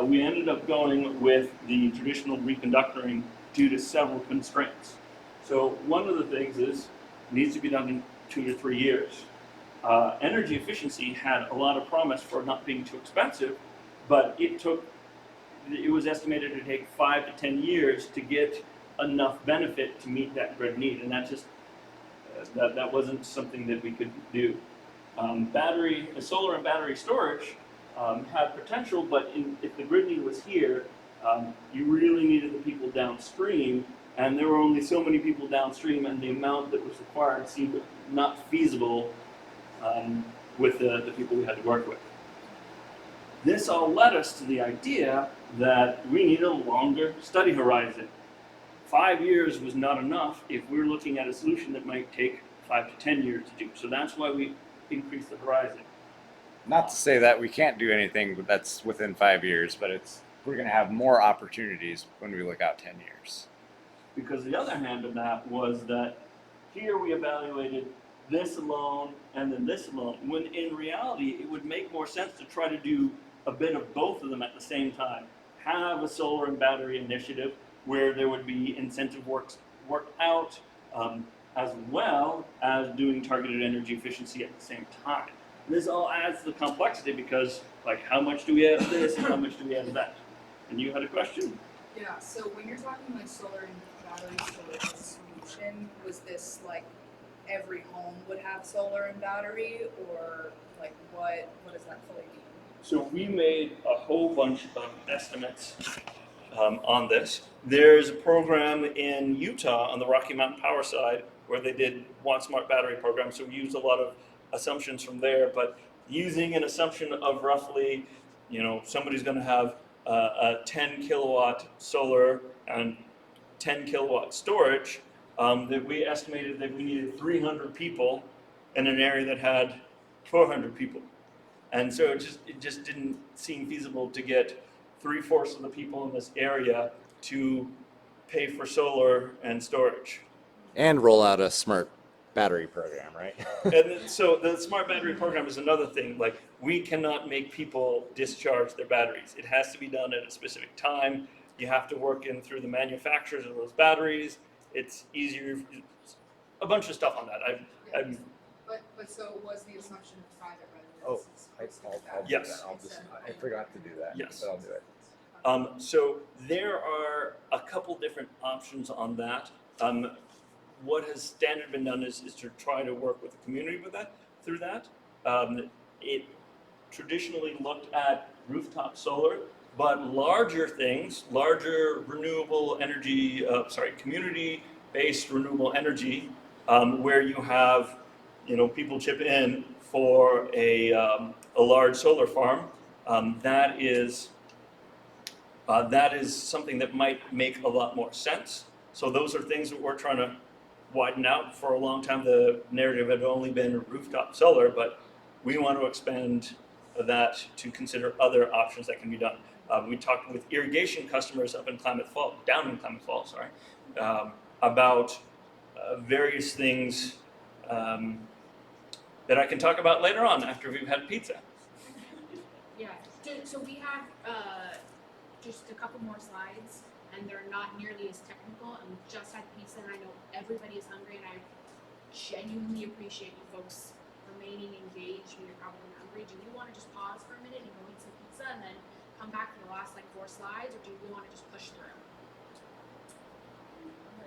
we ended up going with the traditional reconductoring due to several constraints. So one of the things is it needs to be done in 2 to 3 years. Energy efficiency had a lot of promise for not being too expensive, but it was estimated to take 5 to 10 years to get enough benefit to meet that grid need, and that just that wasn't something that we could do. Solar and battery storage had potential, but if the grid need was here, you really needed the people downstream, and there were only so many people downstream, and the amount that was required seemed not feasible with the people we had to work with. This all led us to the idea that we need a longer study horizon. 5 years was not enough if we were looking at a solution that might take 5 to 10 years to do. So that's why we increased the horizon. Not to say that we can't do anything that's within 5 years, but we're going to have more opportunities when we look out 10 years. Because the other hand of that was that here we evaluated this alone and then this alone, when in reality it would make more sense to try to do a bit of both of them at the same time. Have a solar and battery initiative where there would be incentive worked out as well as doing targeted energy efficiency at the same time. This all adds to the complexity because, how much do we add to this and how much do we add to that? And you had a question? Yeah, so when you're talking solar and battery storage as a solution, was this every home would have solar and battery, or what does that fully mean? So we made a whole bunch of estimates on this. There's a program in Utah on the Rocky Mountain Power side where they did one smart battery program, so we used a lot of assumptions from there, but using an assumption of roughly, somebody's going to have a 10 kilowatt solar and 10 kilowatt storage, that we estimated that we needed 300 people in an area that had 400 people. And so it just didn't seem feasible to get 3/4 of the people in this area to pay for solar and storage. And roll out a smart battery program, right? And then, so the smart battery program is another thing. We cannot make people discharge their batteries. It has to be done at a specific time. You have to work in through the manufacturers of those batteries. It's easier. A bunch of stuff on that. But so was the assumption of private Oh, residence? I'll do Yes. that. I forgot to do that. Yes. But I'll do it. So there are a couple different options on that. What has standard been done is to try to work with the community through that. It traditionally looked at rooftop solar, but larger things, larger renewable energy, community based renewable energy, where you have, people chip in for a large solar farm, that is something that might make a lot more sense. So those are things that we're trying to widen out. For a long time, the narrative had only been rooftop solar, but we want to expand that to consider other options that can be done. We talked with irrigation customers down in Klamath Falls, about various things that I can talk about later on after we've had pizza. Yeah, so we have just a couple more slides, and they're not nearly as technical, and we just had pizza, and I know everybody is hungry, and I genuinely appreciate you folks remaining engaged when you're probably hungry. Do you want to just pause for a minute and go eat some pizza, and then come back for the last 4 slides, or do you want to just push through?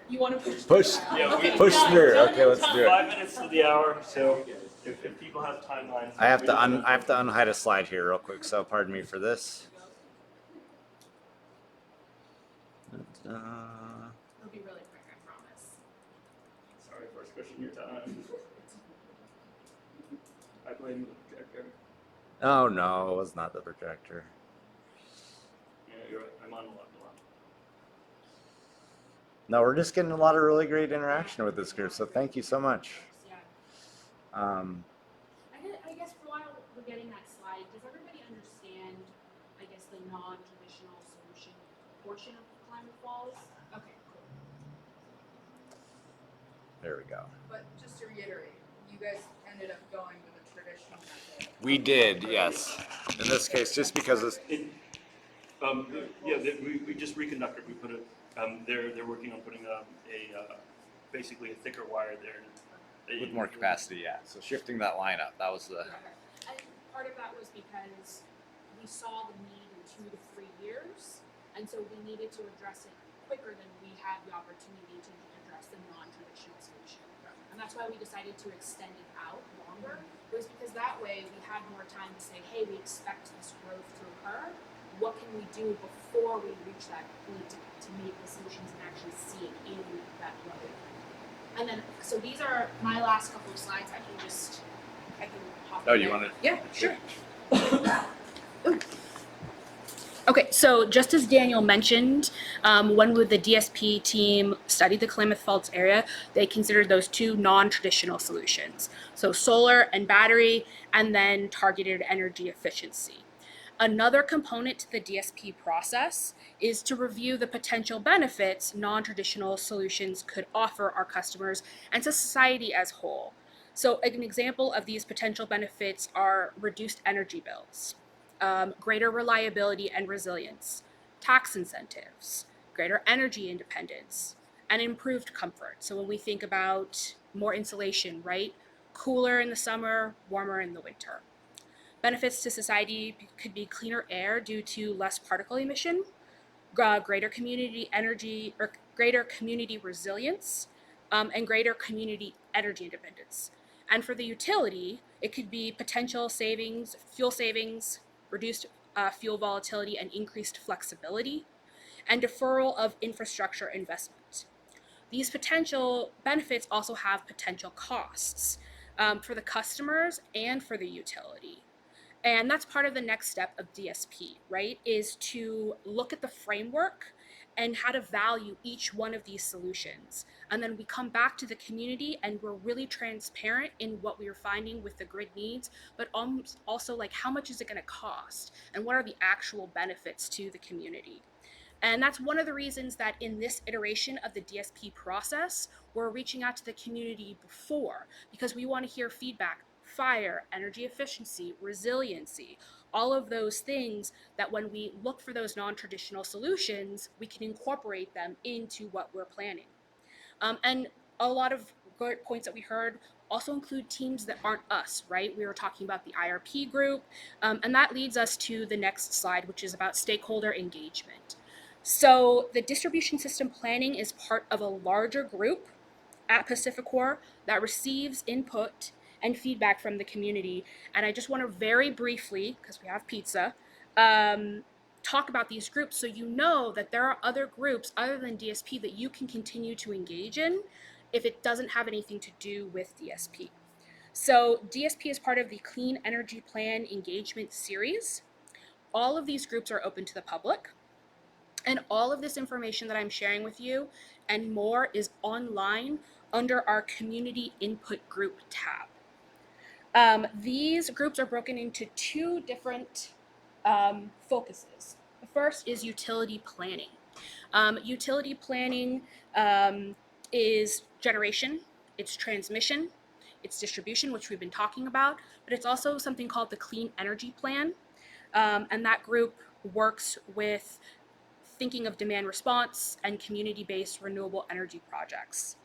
You want to push through? Yeah, okay, push done. through. Done. Okay, let's do it. 5 minutes to the hour, so if people have timelines. I have to unhide a slide here real quick, so pardon me for this. It'll be really quick, I promise. Sorry for squishing your time. I blame the projector. Oh no, it was not the projector. Yeah, you're right. I'm on a lot. No, we're just getting a lot of really great interaction with this group, so thank you so much. Yeah. I guess while we're getting that slide, does everybody understand, I guess, the non-traditional solution portion of Klamath Falls? Okay, cool. There we go. But just to reiterate, you guys ended up going with a traditional method. We did, yes. In this case, just because it's... We just reconducted. We put they're working on putting basically a thicker wire there. With more capacity, yeah. So shifting that line up, that was the... And part of that was because we saw the need in 2 to 3 years, and so we needed to address it quicker than we had the opportunity to address the non-traditional solution. And that's why we decided to extend it out longer, was because that way we had more time to say, hey, we expect this growth to occur. What can we do before we reach that point to make the solutions and actually see it in that road? And then, so these are my last couple of slides. I can hop in you there. want to... Yeah, sure. Okay, so just as Daniel mentioned, when the DSP team studied the Klamath Falls area, they considered those 2 non-traditional solutions. So solar and battery, and then targeted energy efficiency. Another component to the DSP process is to review the potential benefits non-traditional solutions could offer our customers and to society as a whole. So an example of these potential benefits are reduced energy bills, greater reliability and resilience, tax incentives, greater energy independence, and improved comfort. So when we think about more insulation, right? Cooler in the summer, warmer in the winter. Benefits to society could be cleaner air due to less particle emission, greater community energy or greater community resilience, and greater community energy independence. And for the utility, it could be potential savings, fuel savings, reduced fuel volatility and increased flexibility, and deferral of infrastructure investment. These potential benefits also have potential costs for the customers and for the utility. And that's part of the next step of DSP, right? Is to look at the framework and how to value each one of these solutions. And then we come back to the community and we're really transparent in what we are finding with the grid needs, but also how much is it going to cost and what are the actual benefits to the community. And that's one of the reasons that in this iteration of the DSP process, we're reaching out to the community before, because we want to hear feedback, fire, energy efficiency, resiliency, all of those things that when we look for those non-traditional solutions, we can incorporate them into what we're planning. And a lot of good points that we heard also include teams that aren't us, right? We were talking about the IRP group, and that leads us to the next slide, which is about stakeholder engagement. So the distribution system planning is part of a larger group at PacifiCorp that receives input and feedback from the community. And I just want to very briefly, because we have pizza, talk about these groups so you know that there are other groups other than DSP that you can continue to engage in if it doesn't have anything to do with DSP. So DSP is part of the Clean Energy Plan Engagement Series. All of these groups are open to the public, and all of this information that I'm sharing with you and more is online under our Community Input Group tab. These groups are broken into two different focuses. The first is utility planning. Utility planning is generation, it's transmission, it's distribution, which we've been talking about, but it's also something called the Clean Energy Plan. And that group works with thinking of demand response and community-based renewable energy projects.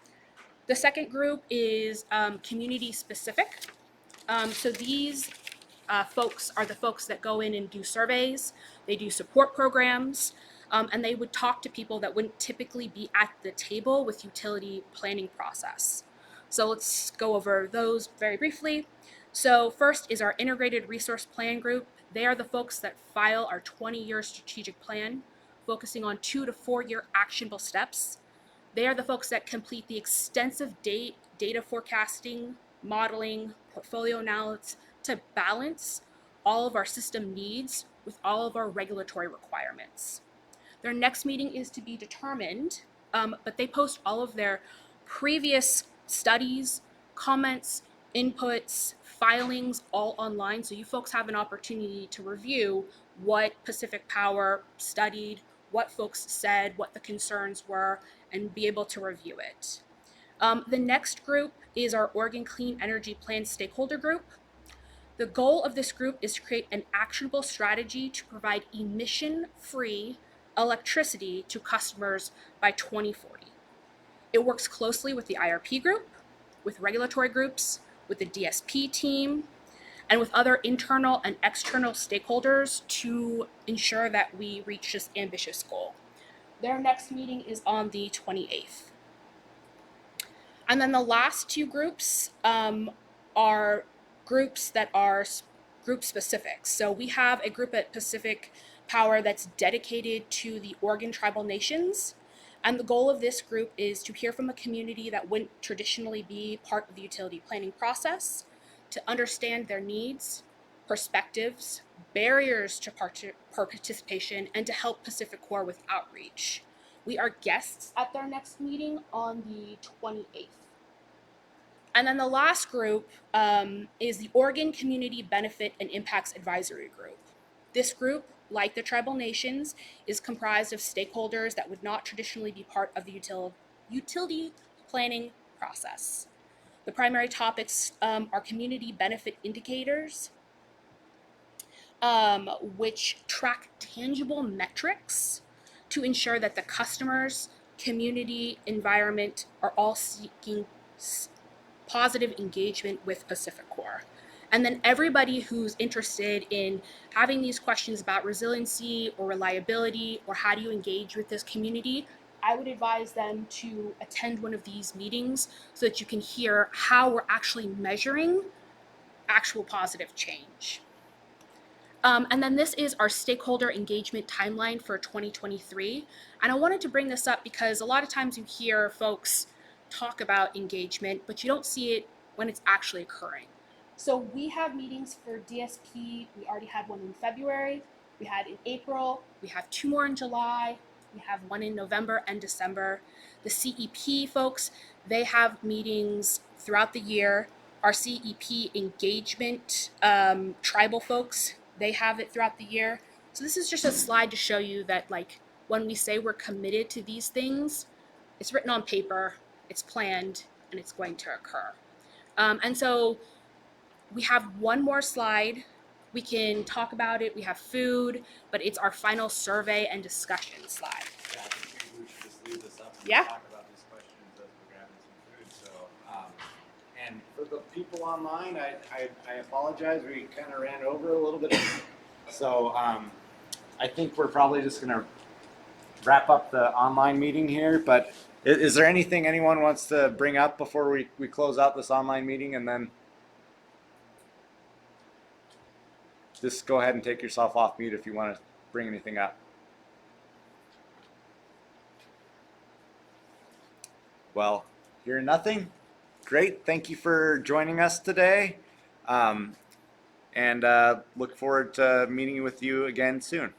The second group is community specific. So these folks are the folks that go in and do surveys, they do support programs, and they would talk to people that wouldn't typically be at the table with utility planning process. So let's go over those very briefly. So first is our integrated resource plan group. They are the folks that file our 20-year strategic plan, focusing on 2 to 4 year actionable steps. They are the folks that complete the extensive data forecasting, modeling, portfolio analysis to balance all of our system needs with all of our regulatory requirements. Their next meeting is to be determined, but they post all of their previous studies, comments, inputs, filings all online. So you folks have an opportunity to review what Pacific Power studied, what folks said, what the concerns were, and be able to review it. The next group is our Oregon Clean Energy Plan stakeholder group. The goal of this group is to create an actionable strategy to provide emission-free electricity to customers by 2040. It works closely with the IRP group, with regulatory groups, with the DSP team, and with other internal and external stakeholders to ensure that we reach this ambitious goal. Their next meeting is on the 28th. And then the last two groups are groups that are group specific. So we have a group at Pacific Power that's dedicated to the Oregon Tribal Nations. And the goal of this group is to hear from a community that wouldn't traditionally be part of the utility planning process, to understand their needs, perspectives, barriers to participation, and to help PacifiCorp with outreach. We are guests at their next meeting on the 28th. And then the last group is the Oregon Community Benefit and Impacts Advisory Group. This group, like the tribal nations, is comprised of stakeholders that would not traditionally be part of the utility planning process. The primary topics are community benefit indicators, which track tangible metrics to ensure that the customers, community, environment are all seeking positive engagement with PacifiCorp. And then everybody who's interested in having these questions about resiliency or reliability or how do you engage with this community, I would advise them to attend one of these meetings so that you can hear how we're actually measuring actual positive change. And then this is our stakeholder engagement timeline for 2023. And I wanted to bring this up because a lot of times you hear folks talk about engagement, but you don't see it when it's actually occurring. So we have meetings for DSP. We already had one in February. We had in April. We have 2 more in July. We have 1 in November and December. The CEP folks, they have meetings throughout the year. Our CEP engagement tribal folks, they have it throughout the year. So this is just a slide to show you that, like, when we say we're committed to these things, it's written on paper, it's planned, and it's going to occur. And so we have one more slide. We can talk about it. We have food, but it's our final survey and discussion slide. Yeah, I think maybe we should just leave this up and Yeah. talk about these questions as we're grabbing some food. So, and for the people online, I apologize. We kind of ran over a little bit. So I think we're probably just going to wrap up the online meeting here. But is there anything anyone wants to bring up before we close out this online meeting? And then just go ahead and take yourself off mute if you want to bring anything up. Well, hearing nothing, great. Thank you for joining us today, and look forward to meeting with you again soon.